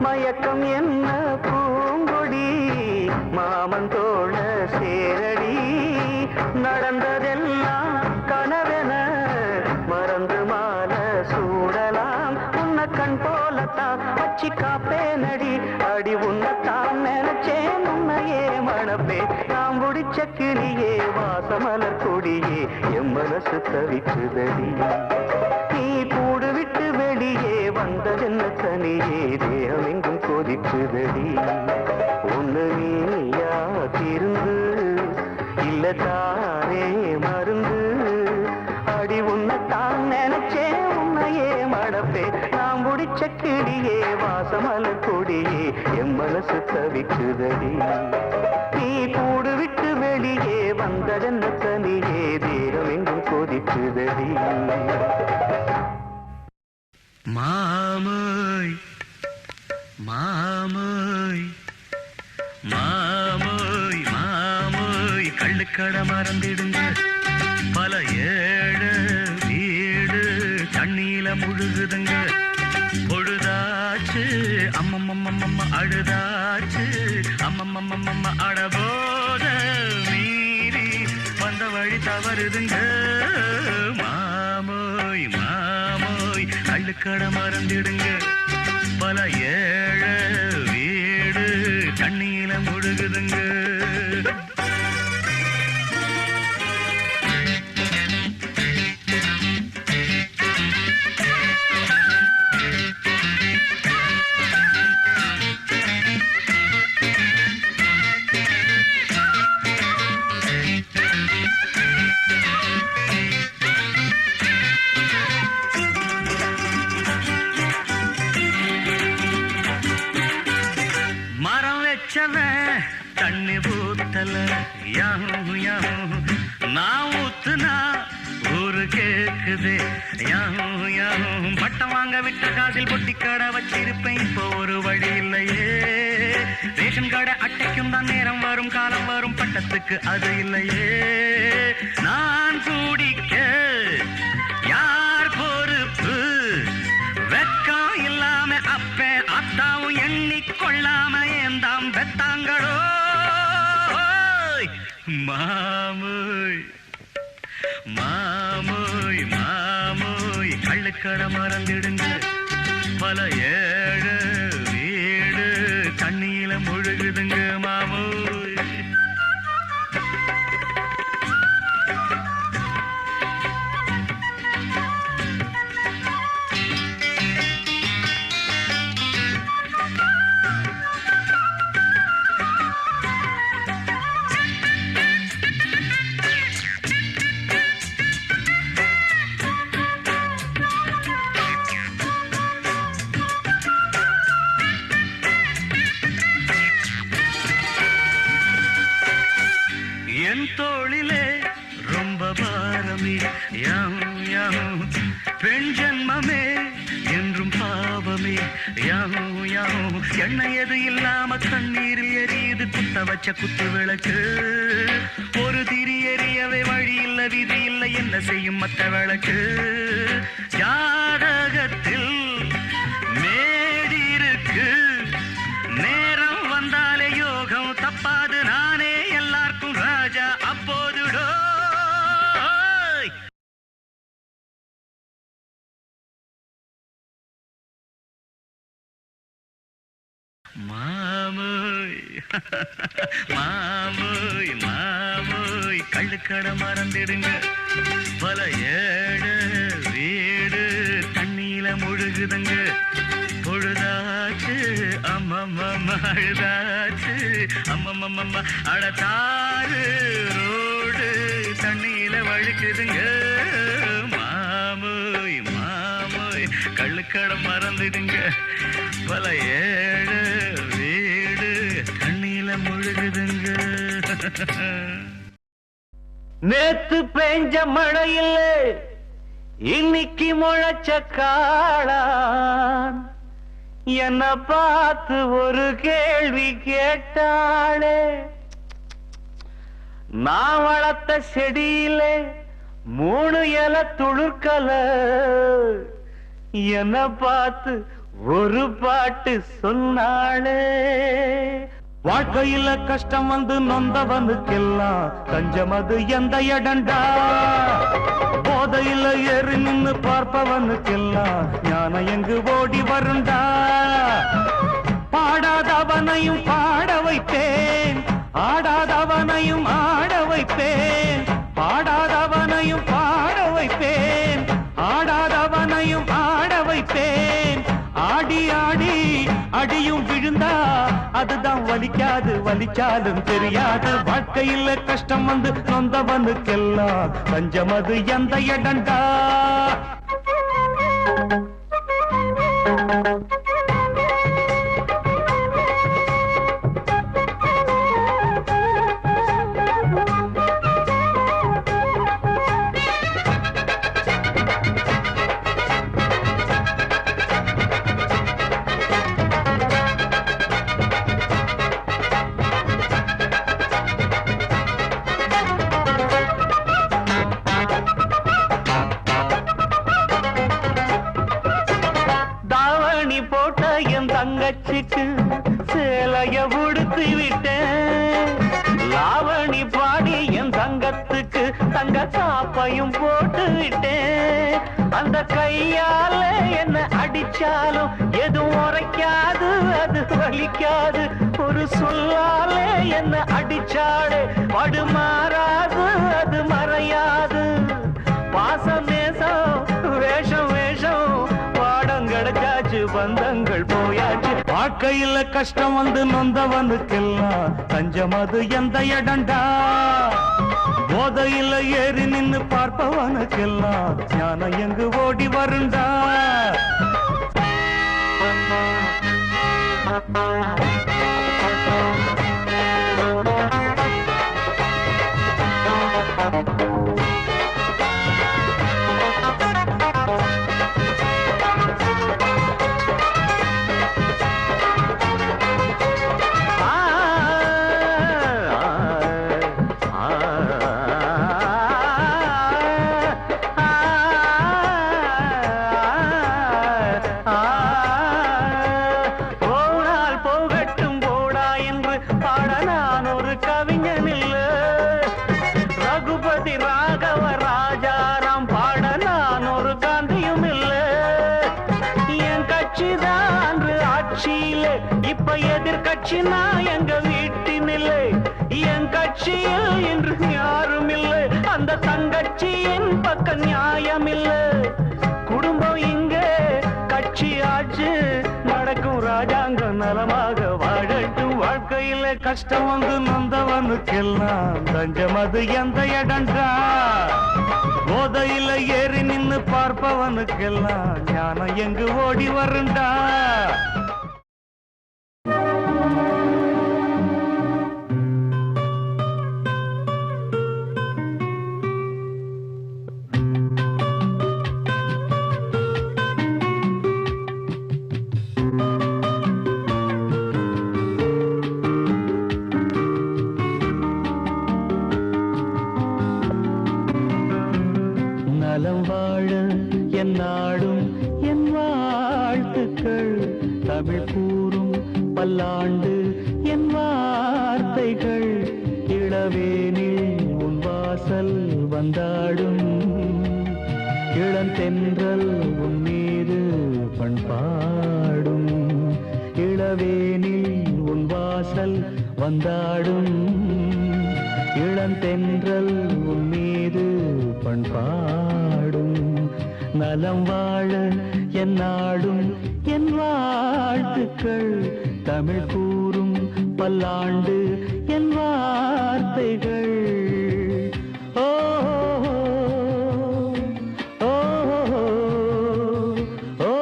மயக்கம் என்ன பூங்கொடி மாமன் தோழ சேரடி நடந்ததெல்லாம் கனவென மறந்து மால சூடலாம் உன்னை கண் போலத்தான் வச்சு காப்பேனடி அடி உன்னைத்தான் நினைச்சேன் உன்னையே மணப்பே நான் முடிச்ச கிளியே வாசமலர் கொடியே என் மனசு தவிக்குதடி நீ கூடு விட்டு வெளியே வந்ததென்ன தனியே தேகம் எங்கும் கொதிக்குதடி ஒண்ணு நீயா திருந்து இல்ல தானே மருந்து அடி உன்னைத்தான் நினைச்சேன் உன்னையே மடப்பே நான் முடிச்ச கிளியே வாசமல கொடியே என் மனசு தவிக்குதடி நீ கூடு விட்டு வெளியே வந்ததென்ன தனியே தேகம் எங்கும் கொதிக்குதடி மாமோய் மாமோய் மாமோய் மாமோய் கள்ளுக்கடை மறந்திடுங்க பல ஏழு வீடு தண்ணியில முழுகுதுங்க பொழுதாச்சு அம்மம்மம்மம்ம அழுதாச்சு அம்மம்மம்மம்ம அடபோத மீறி வந்த வழி தவறுதுங்க மாமோய் மாமோய் கள்ளுக்கடை மறந்திடுங்க பல ஏழு வீடு தண்ணியில முழுகுதுங்க தண்ணி பூத்தல யாஹூ யாஹூ நான் ஊத்துனா ஊரு கேக்குது யாவும் யாவும் பட்டம் வாங்க விட்ட காசில் பொட்டி கடை வச்சிருப்பேன் இப்போ ஒரு வழி இல்லையே ரேஷன் கடை அட்டைக்கும் தான் நேரம் வரும் காலம் வரும் பட்டத்துக்கு அது இல்லையே நான் கூடிக்க யார் பொறுப்பு வெக்கம் இல்லாம அப்ப அத்தாவும் எண்ணிக்கொள்ளாம ஏந்தாம் பெத்தாங்களோ மாமோய் மாமோய் மாமோய் கள்ளுக்கடை மறந்திடுங்க பல ஏழு வீடு தண்ணியில முழுகுதுங்க மாமோய் என் தோளிலே ரொம்ப பாரமே யாவும் யாவும் பெண் ஜன்மமே என்றும் பாவமே யாவும் யாவும் எண்ணெய் எது இல்லாம கண்ணீரில் எரியுது குத்த வச்ச குத்து விளக்கு ஒரு திரி எரியவே வழி இல்ல விதி இல்லை என்ன செய்யும் மத்த விளக்கு ஜாதகத்தில் மேடிருக்கு நேரம் வந்தாலே யோகம் தப்பாது நானே எல்லாருக்கும் ராஜா அப்போதுடோ மாமோய் மாமோய் மாமோய் கள்ளுக்கடை மறந்திடுங்க பல ஏழு வீடு தண்ணியில முழுகுதுங்க பொழுதாச்சு அம்மம்மா அழுதாச்சு அம்மம்மம்மா அடத்தாறு ரோடு தண்ணியில வழுக்குதுங்க மாமோய் மாமோய் கள்ளுக்கடை மறந்துடுங்க பல ஏழு வீடு தண்ணியில முழுகுதுங்க நேத்து பெஞ்ச மழையில் இன்னைக்கு முளைச்ச காளான் என்ன பார்த்து ஒரு கேள்வி கேட்டாளே நான் வளர்த்த செடியிலே 3 இலை துளுர்க்கல என்ன பார்த்து ஒரு பாட்டு சொன்னாளே வாழ்க்கையில கஷ்டம் வந்து நொந்தவனுக்கெல்லாம் தஞ்சம் அது எந்த இடண்டா போதையில ஏறி நின்னு பார்ப்பவனுக்கெல்லாம் ஞானம் எங்கு ஓடி வருண்டா பாடாதவனையும் பாட வைப்பேன் ஆடாதவனையும் ஆட வைப்பேன் பாடாதவனையும் பாட வைப்பேன் ஆடாதவனையும் ஆட வைப்பேன் ஆடி ஆடி அடியும் விழுந்தா அதுதான் வலிக்காது வலிச்சாலும் தெரியாது வாழ்க்கையில் கஷ்டம் வந்து சொந்தவனுக்கெல்லாம் பஞ்சம் அது எந்த இடண்டா போட்ட என் தங்கச்சிக்கு சேலைய உடுத்தி விட்டேன் லாவணி பாடி என் தங்கத்துக்கு தங்க காப்பையும் போட்டு விட்டேன் அந்த கையால என்ன அடிச்சாலும் எதுவும் உரைக்காது அது வலிக்காது ஒரு சொல்லாலே என்ன அடிச்சாலே படுமாறாது அது மறையாது பாசம் நேசம் வேஷம் வேஷம் பாடம் கிடைச்சாச்சு பந்தங்கள் போயாச்சு வாழ்க்கையில கஷ்டம் வந்து நொந்தவனுக்கெல்லாம் தஞ்சம் அது எந்த இடண்டா போதையில ஏறி நின்னு பார்ப்பவனுக்கெல்லாம் ஞானம் எங்கு ஓடி வருண்டா பாட நான் ஒரு கவிஞன் இல்ல. ரகுபதி ராகவ ராஜாராம் பாட நான் ஒரு காந்தியும் இல்ல. என் கட்சிதான் ஆட்சியில இப்ப எதிர்கட்சி நான் எங்க வீட்டினில்லை. என் கட்சியில் இன்று யாரும் இல்லை, அந்த தங்கட்சியின் பக்க நியாயம் இல்லை. குடும்பம் இங்கே கட்சி ஆச்சு நடக்கும், ராஜாங்கம் நலமாக வாழட்டும். வாழ்க்கையில கஷ்டம் வந்து நொந்தவனுக்கெல்லாம் தஞ்சம் அது எந்த இடண்டா. போதையில ஏறி நின்னு பார்ப்பவனுக்கெல்லாம் ஞானம் எங்கு ஓடி வருண்டா. நலம் வாழ என் நாடும் என் வாழ்த்துக்கள். தமிழ் கூறும் பல்லாண்டு என் வார்த்தைகள். இளவேனில் உன் வாசல் வந்தாடும், இளந்தென்றல் உன் மீது பண்பாடும். இளவேனில் உன் வாசல் வந்தாடும், இளந்தென்றல் உன் மீது பண்பாடும். நலம் வாழ என் நாடும் என் வாழ்த்துக்கள். தமிழ் கூறும் பல்லாண்டு என் வார்த்தைகள். ஓ ஓ ஓ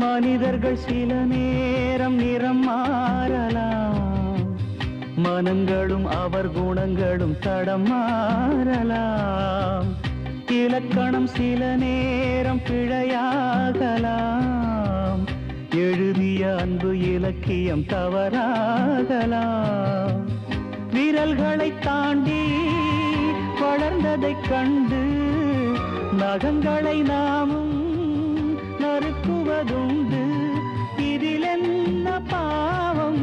மனிதர்கள் சில நேரம் நிறம் மாறலாம், மனங்களும் அவர் குணங்களும் தடம் மாறலாம். இலக்கணம் சில நேரம் பிழையாகலாம், எழுதிய அன்பு இலக்கியம் தவறாகலாம். விரல்களை தாண்டி வளர்ந்ததைக் கண்டு நகங்களை நாமும் நறுக்குவதுண்டு. இதில் என்ன பாவம்,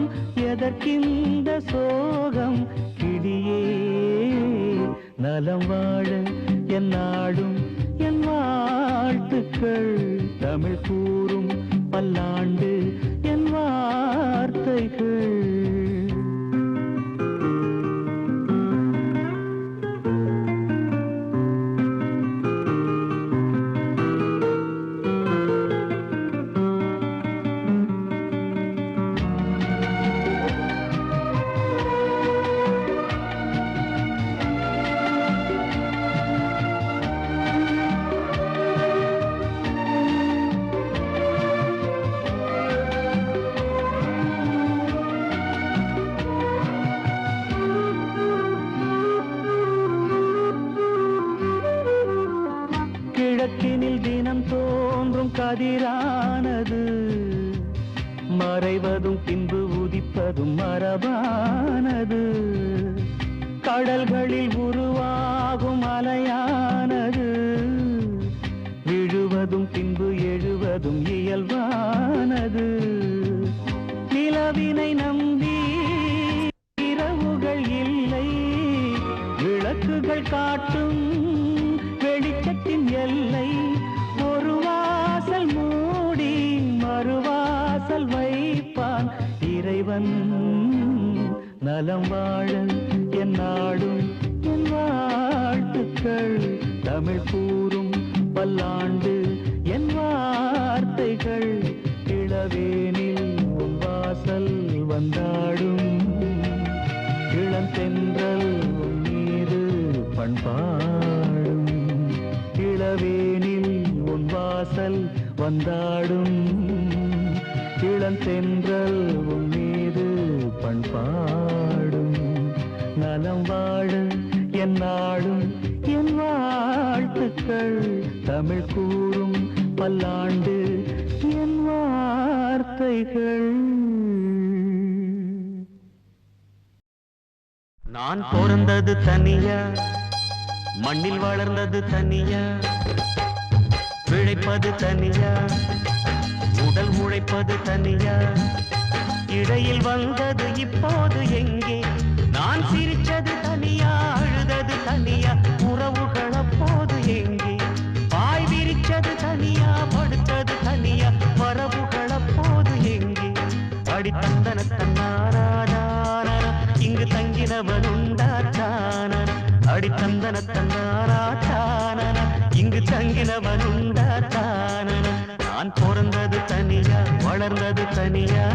எதற்கிந்த சோகம்? கிளியே நலம் வாழ என் நாடும் என் வாழ்த்துக்கள். தமிழ் கூறும் பல்லாண்டு என் வார்த்தைகள். கிழக்கினில் தினம் தோன்றும் கதிரானது, மறைவதும் பின்பு உதிப்பதும் மரபானது. கடல்களில் உருவாகும் அலையானது, விழுவதும் பின்பு எழுவதும் இயல்பானது. நிலவினை நம்பி இரவுகள் இல்லை, விளக்குகள் காட்டும் வெளிச்சத்தின் எல்லை. ஒரு வாசல் மூடி மறுவாசல் வைப்பான் இறைவன். நலம் வாழ என் நாடும் என் வாழ்த்துக்கள். தமிழ் கூறும் பல்லாண்டு என் வார்த்தைகள். இளவேனில் உன் வாசல் வந்தாடும், இளம் இளம் தென்றல் உன் மீது பண்பாடும் இளவேனில் உன் வாசல் வந்தாடும் இளம் தென்றல் உன் மீது பண்பாடும் நலம் வாழ என் நாடும் என் வாழ்த்துக்கள் தமிழ் கூறும் பல்லாண்டு என் வார்த்தைகள். நான் பிறந்தது தனியா, மண்ணில் வளர்ந்தது தனியா, பிழைப்பது தனியா, உடல் உழைப்பது தனியா, இடையில் வந்தது இப்போது எங்கே? நான் சிரிச்சது தனியா, அழுதது தனியா, உறவுகள் அப்போது எங்கே? பாய் விரிச்சது தனியா, படுத்தது தனியா, வரவுகள் அப்போது எங்கே? அடி தந்தன தன்னாராதான இங்கு தங்கினவன் உண்டாத்தான, அடி தந்தன தன்னாராதான இங்கு தங்கினவன் உண்டாத்தான. நான் பிறந்தது தனியா, வளர்ந்தது தனியா.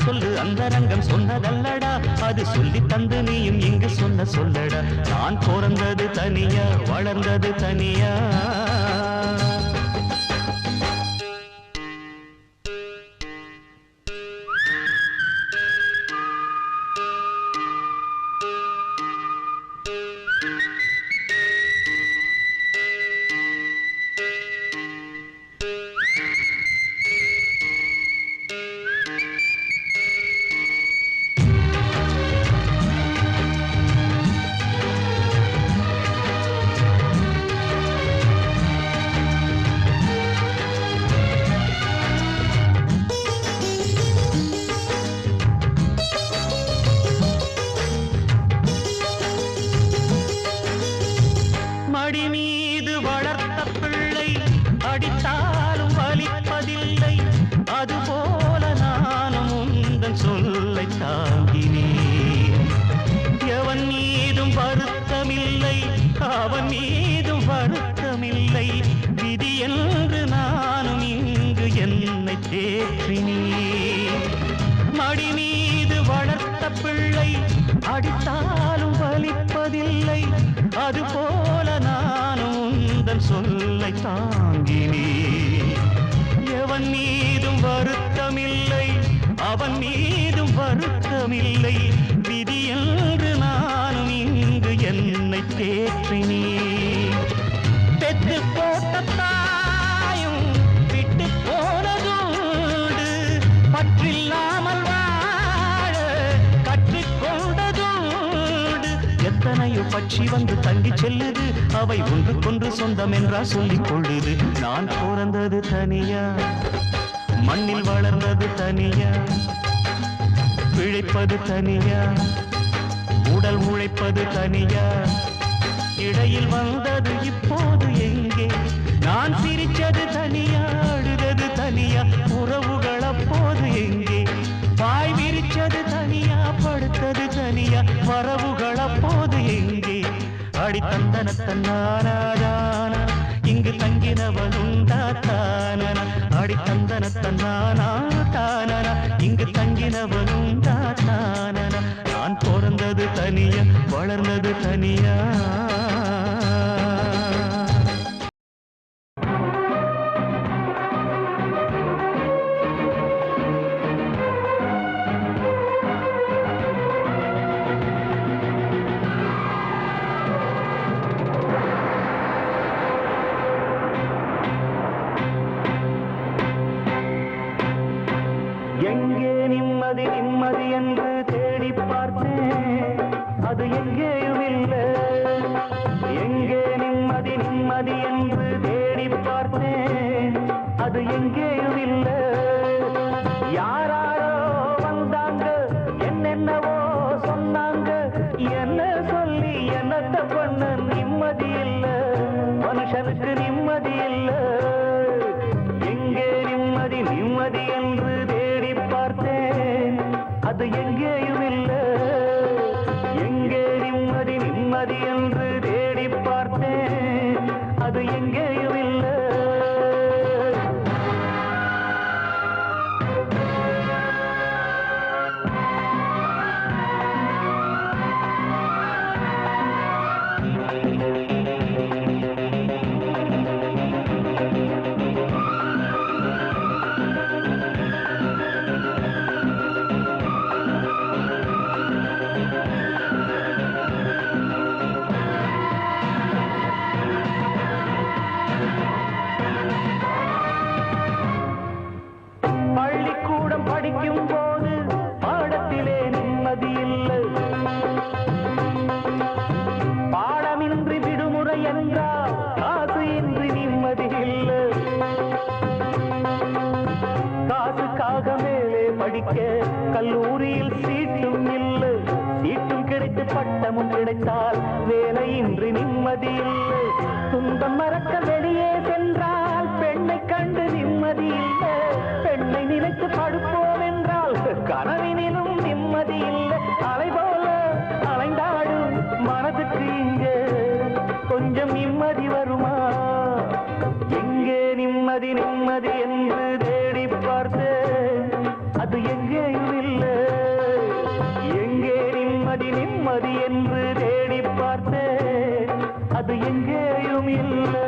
சொல்லு அந்தரங்கம் சொன்னதல்லடா, அது சொல்லி தந்து நீயும் இங்கு சொன்ன சொல்லடா. நான் பிறந்தது தனியா, வளர்ந்தது தனியா. மடி மீது வளர்த்த பிள்ளை அடித்தாலும் வலிப்பதில்லை, அதுபோல நானும் உந்தன் சொல்லை தாங்கினேன். எவன் மீதும் வருத்தமில்லை, அவன் மீதும் வருத்தமில்லை, விதி என்று நானும் இங்கு என்னை தேற்றினேன். மடி மீது வளர்த்த பிள்ளை அடித்தாலும் வலிப்பதில்லை, அதுபோல நானும் உந்தன் சொல்லை தாங்கினேன். எவன் மீதும் வருத்தமில்லை, அவன் மீதும் வருத்தமில்லை, விதி என்று நானும் இங்கு என்னை தேற்றினேன். பெற்று போட்ட தாயும் விட்டு போனதோடு, பற்றில்லாமல் வாழ கற்றுக்கொண்டதோடு, எத்தனையோ பட்சி வந்து தங்கி செல்லுது, அவை ஒன்றுக்கொன்று சொந்தம் என்றா சொல்லிக் கொள்ளுது. நான் பிறந்தது தனியா, மண்ணில் வளர்ந்தது தனியா, பிழைப்பது தனியா, உடல் உழைப்பது தனியா, இடையில் வந்தது இப்போது எங்கே? நான் சிரிச்சது தனியா, அழுதது தனியா, உறவுகள் அப்போது எங்கே? பாய் விரிச்சது தனியா, வரவுகள் அப்போது எங்கே அடி தந்தன தன்னானாதானா இங்கு தங்கினவனுண்டா தானன அடி தந்தன தன்னானா தானன இங்கு தங்கினவனுண்டா தானன நான் பிறந்தது தனியா வளர்ந்தது தனியா எங்கே நிம்மதி நிம்மதி என்று தேடி பார்த்தேன் அது எங்கேயும் இல்லை எங்கே நிம்மதி நிம்மதி என்று தேடி பார்த்தேன் அது எங்கேயும் இல்லை யாராரோ வந்தாங்க என்னென்னவோ சொன்னாங்க என்ன சொல்லி என்னத்த பண்ண நிம்மதி இல்லை மனுஷனுக்கு நிம்மதி இல்லை எங்கே நிம்மதி நிம்மதி என்று அது எங்கேயும் இல்லை எங்கே நிம்மதி நிம்மதி என்று தேடி பார்த்தேன் அது எங்கேயும் இல்லை படிக்கும் போது பாடத்திலே நிம்மதி இல்லை பாடமின்றி விடுமுறை என்றால் காசு இன்றி நிம்மதி இல்லை காசுக்காக மேலே படிக்க கல்லூரியில் சீட்டும் இல்லை சீட்டும் கிடைத்து பட்டமும் கிடைத்தால் வேலையின்றி நிம்மதி இல்லை துன்பம் மறக்க வெளியே சென்றால் பெண்ணை கண்டு நிம்மதி இல்லை பெண்ணை நினைத்து படுப்போம் என்றால் கனவினிலும் நிம்மதி இல்லை அலை போல அலைந்தாடும் மனதுக்கு இங்கே கொஞ்சம் நிம்மதி வருமா எங்கே நிம்மதி நிம்மதி என்று தேடி பார்த்தேன் அது எங்கேயும் இல்லை எங்கே நிம்மதி நிம்மதி என்று தேடி பார்த்தேன் அது எங்கேயும் இல்லை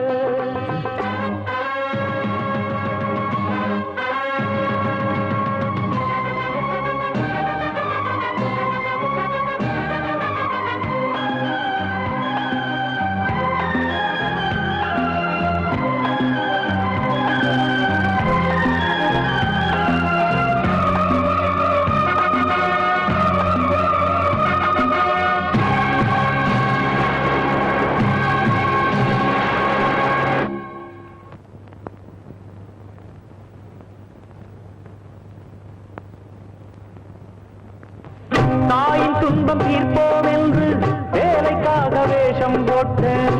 தாயின் துன்பம் தீர்ப்போம் என்று வேலைக்காக வேஷம் போட்டேன்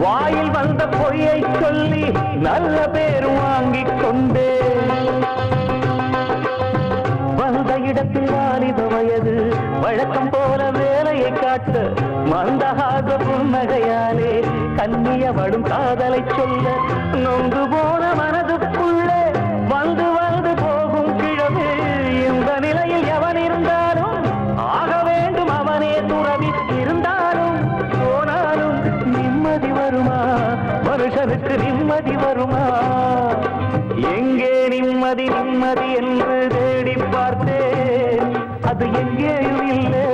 வாயில் வந்த பொய்யை சொல்லி நல்ல பேர் வாங்கிக் கொண்டேன் வந்த இடத்தில் வாலிப வயது வழக்கம் போல வேலையை காட்ட மந்தகாத புன்னகையாலே கண்ணியவடும் காதலை சொல்ல நொந்து போன மனதுக்குள்ளே வந்து வந்து போகும் கிழமை இந்த நிலையில் எவன் இருந்தாலும் ஆக வேண்டும் அவனே துறவி இருந்தாலும் போனாலும் நிம்மதி வருமா மனுஷனுக்கு நிம்மதி வருமா எங்கே நிம்மதி நிம்மதி என்று தேடி பார்த்தேன் அது எங்கேயும் இல்லை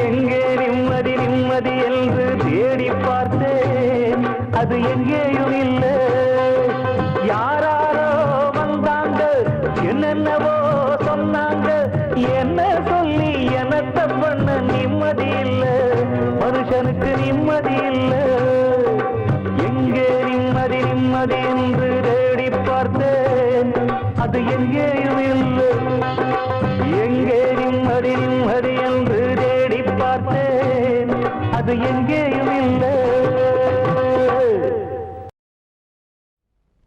எங்கே நிம்மதி நிம்மதி என்று தேடி பார்த்தேன் அது எங்கேயும் இல்லை யாராரோ வந்தாங்க என்னென்னவோ சொன்னாங்க என்ன சொல்லி என்னத்த பண்ண நிம்மதி இல்லை மனுஷனுக்கு நிம்மதி இல்லை எங்கே நிம்மதி நிம்மதி என்று தேடி பார்த்தேன் அது எங்கேயும் இல்லை எங்கே நிம்மதி நிம்மதி என்று தேடி பார்த்தேன் அது எங்கேயும் இல்லை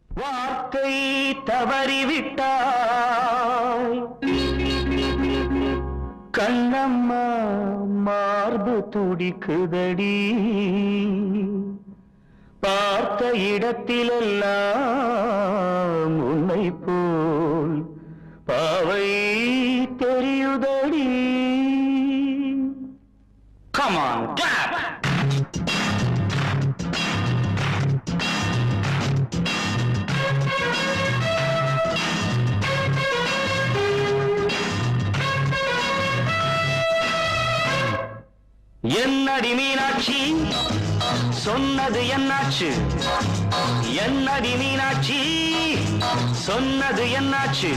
வார்த்தை தவறிவிட்டாய் கண்ணம்மா மார்பு துடிக்குதடி பார்த்த இடத்திலெல்லாம் உன்னை போல் பாவை தெரியுதடி. Come on, clap! என்னடி மீனாட்சி சொன்னது என்னாச்சு? என்னடி மீனாட்சி சொன்னது என்னாச்சு?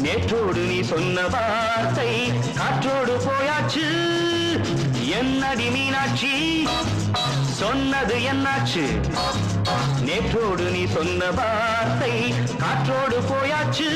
நேற்றோடு நீ சொன்ன வார்த்தை காற்றோடு போயாச்சு. என்னடி மீனாட்சி சொன்னது என்னாச்சு? நேற்றோடு நீ சொன்ன வார்த்தை காற்றோடு போயாச்சு.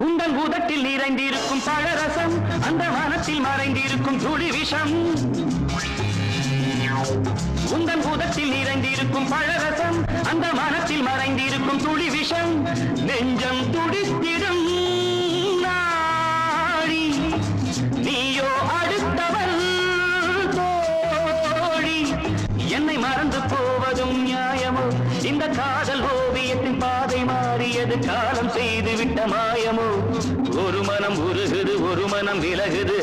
உந்தன் பூதத்தில் நிறைந்திருக்கும் பழரசம் அந்த வானத்தில் மறைந்திருக்கும் துளி விஷம். உந்தன் பூதத்தில் நிறைந்திருக்கும் பழரசம் அந்த வானத்தில் மறைந்திருக்கும் துளி விஷம். நெஞ்சம் துடித்திடும் நாடி நீயோ அடுத்தவள் தோழி. என்னை மறந்து போவதும் நியாயமோ? இந்த காதல் ஓவியத்தின் பாதை மாறியது காலம் செய்து விட்ட மாயமோ? ஒரு மனம் உருகுது ஒரு மனம் விலகுது.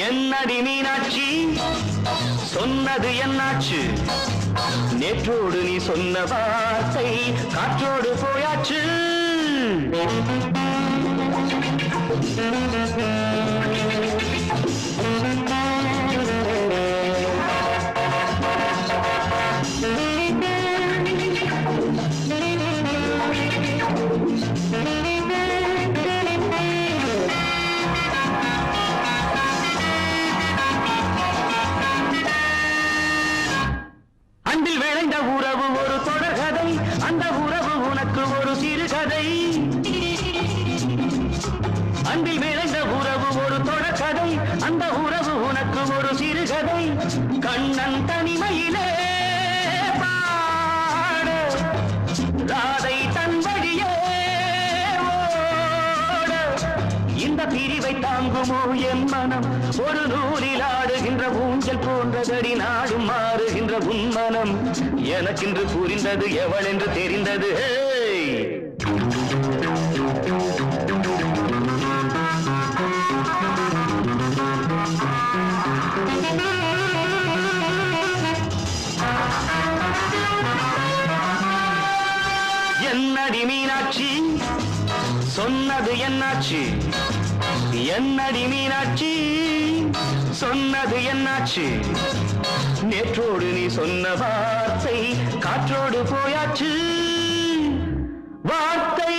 என்னடி மீனாட்சி சொன்னது என்னாச்சு? நேற்றோடு நீ சொன்ன வார்த்தை காற்றோடு போயாச்சு. அன்பில் விளைந்த உறவு ஒரு தொடர்கதை, அந்த உறவு உனக்கு ஒரு சிறுகதை. அன்பில் விளைந்த உறவு ஒரு தொடர்கதை, அந்த உறவு உனக்கு ஒரு சிறுகதை. கண்ணன் தனிமையிலே பாட ராதை தன் வழியே ஓட. இந்த பிரிவை தாங்குமோ என் மனம்? ஒரு நூலில் ஆடுகின்ற ஊஞ்சல் போன்றதடி நாடும் மாறுகின்ற உன்மனம். எனக்கென்று புரிந்தது எவள் என்று தெரிந்தது. என்னடி மீனாட்சி சொன்னது என்னாச்சு? என்னடி மீனாட்சி சொன்னது என்னாச்சு? நேற்றோடு நீ சொன்ன வார்த்தை காற்றோடு போயாச்சு. வார்த்தை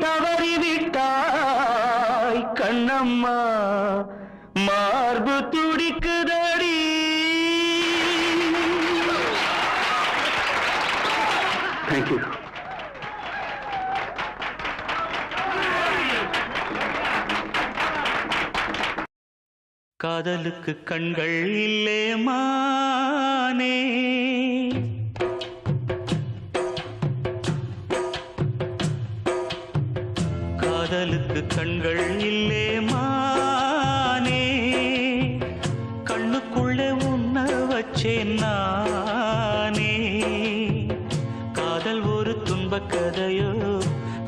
தவறிவிட்டாய் கண்ணம்மா மார்பு துடிக்குதடி. தேங்க்யூ. காதலுக்கு கண்கள் இல்லே மானே, காதலுக்கு கண்கள் இல்லே மானே. கண்ணுக்குள்ளே உன்ன வச்சேன் நானே. காதல் ஒரு துன்பக் கதையோ,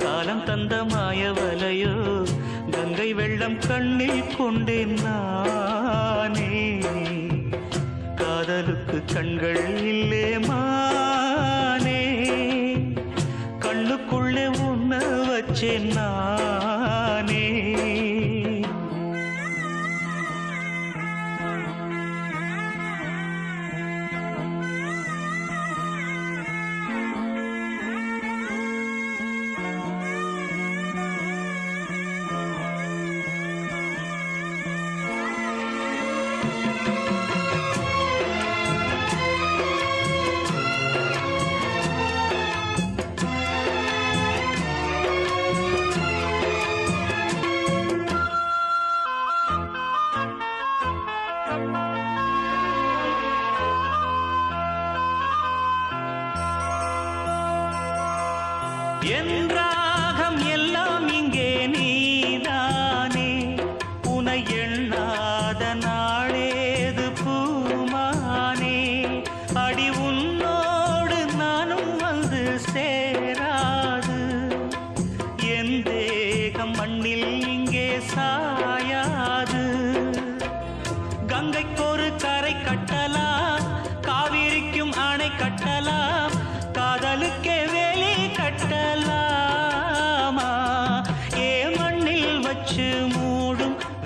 காலம் தந்த மாயவலையோ, கங்கை வெள்ளம் கண்ணில் கொண்டேன் நானே. காதலுக்கு கண்கள் இல்லே மானே, கண்ணுக்குள்ளே உன்ன வச்சேன் நானே.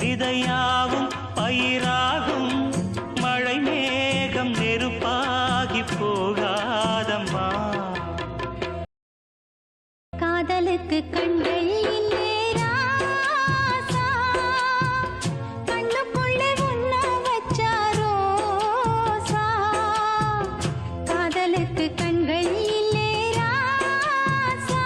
விதையாவும் பயிராகும் மழை மேகம் நெருப்பாகி போகாதம்மா. காதலுக்கு கண்கள் இல்லே ராசா, கண்ணுக்குள்ளே உன்ன வச்ச ரோசா. காதலுக்கு கண்கள் இல்லே ராசா.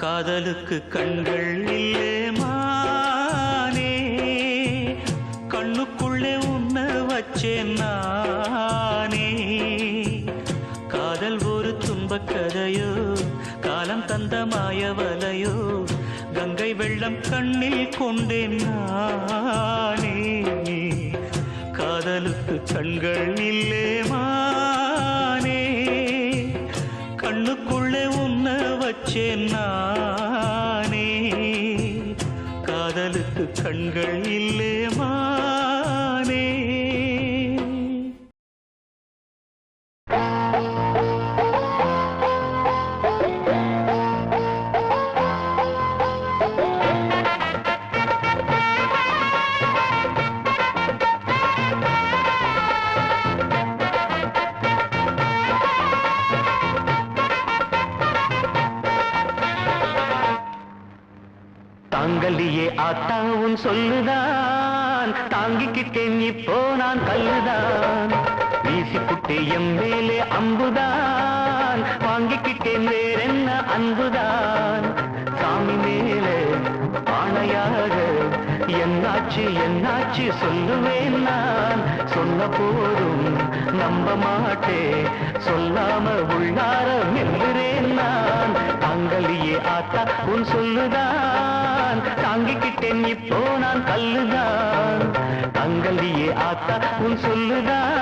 காதலுக்கு கண்கள் இல்லே மானே, கண்ணுக்குள்ளே உன்ன வச்சேன் நானே. காதல் ஒரு துன்பக் கதையோ, காலம் தந்த மாயவலையோ, கங்கை வெள்ளம் கண்ணில் கொண்டேன் நானே. காதலுக்கு கண்கள் இல்லே மானே, கண்ணுக்குள்ளே உன்ன வச்சேன் நானே. காதலுக்கு கண்கள் இல்லே மானே. தாங்கலியே ஆத்தா உன் சொல்லுதான், தாங்கிக்கிட்டேன் இப்போ நான் கல்லுதான். வீசிப்புட்டே எம் மேலே அம்புதான், வாங்கிக்கிட்டேன் வேறென்ன அன்புதான். சாமி மேலே ஆணையாக என்னாச்சு என்னாச்சு சொல்லுவேன் நான். சொன்ன போதும் நம்ப மாட்டே, சொல்லாம உள்ளார மெல்லுறேன் நான். தாங்கலியே ஆத்தா உன் சொல்லுதான், தாங்கிக்கிட்டேன் இப்போ நான் கல்லுதான். தாங்கலியே ஆத்தா உன் சொல்லுதான்.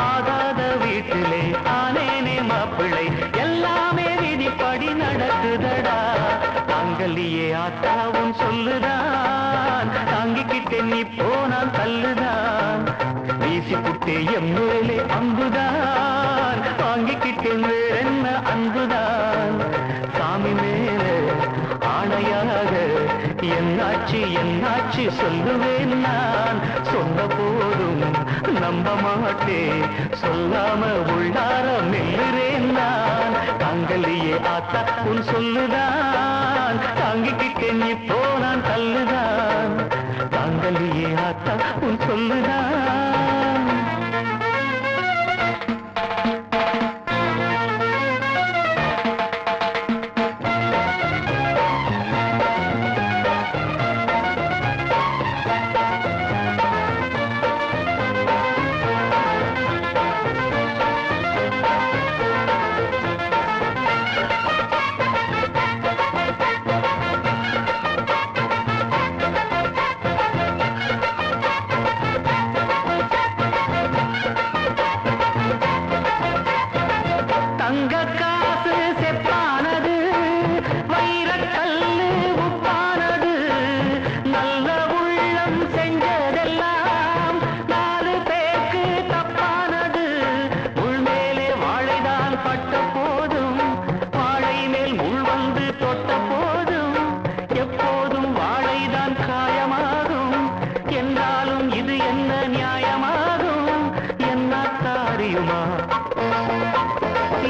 ஆகாத வீட்டிலே ஆனேனே மாப்பிள்ளை, எல்லாமே விதிப்படி நடக்குதடா. தாங்கலியே ஆத்தாவும் சொல்லுதான், தாங்கிக்கிட்டேன் நீ போனான் தள்ளுதான். வீசி புட்டே எம் மேலே அம்புதான், வாங்கிக்கிட்டேன் வேறென்ன அன்புதான். சாமி மேலே ஆணையாக என்னாச்சு என்னாச்சு சொல்லுவேன் நான். சொன்ன போதும் நம்ப மாட்டேன் சொல்லாம உள்ளார மெல்லுறேன் நான் தாங்கலியே ஆத்தா உன் சொல்லுதான் தாங்கிக்கிட்டேன் இப்போ நான் கல்லுதான் தாங்கலியே ஆத்தா உன் சொல்லுதான்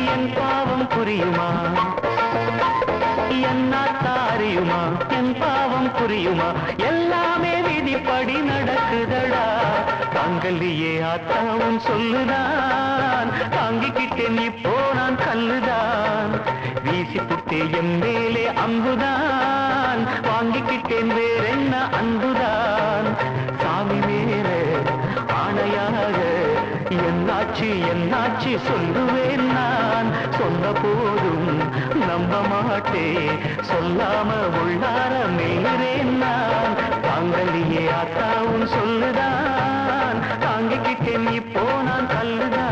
என் பாவம் புரியுமா என்னாத்தாரியுமா என் பாவம் புரியுமா எல்லாமே விதிப்படி நடக்குதடா தாங்கல்லையே ஆத்தாவும் சொல்லுதான் தாங்கிக்கிட்டேன் இப்போ நான் கல்லுதான் வீசி புட்டே என் மேலே அம்புதான் வாங்கிக்கிட்டேன் வேறென்ன அன்புதான் சாமி மேலே ஆணையாக என்னாச்சு என்னாச்சு சொல்லுவேன் நான் சொன்ன போதும் நம்ப மாட்டேன் சொல்லாம உள்ளார மேறேன் நான் தாங்கலியே ஆத்தாவும் சொல்லுதான் தாங்கிக்கிட்டேன் இப்போ நான் கல்லுதான்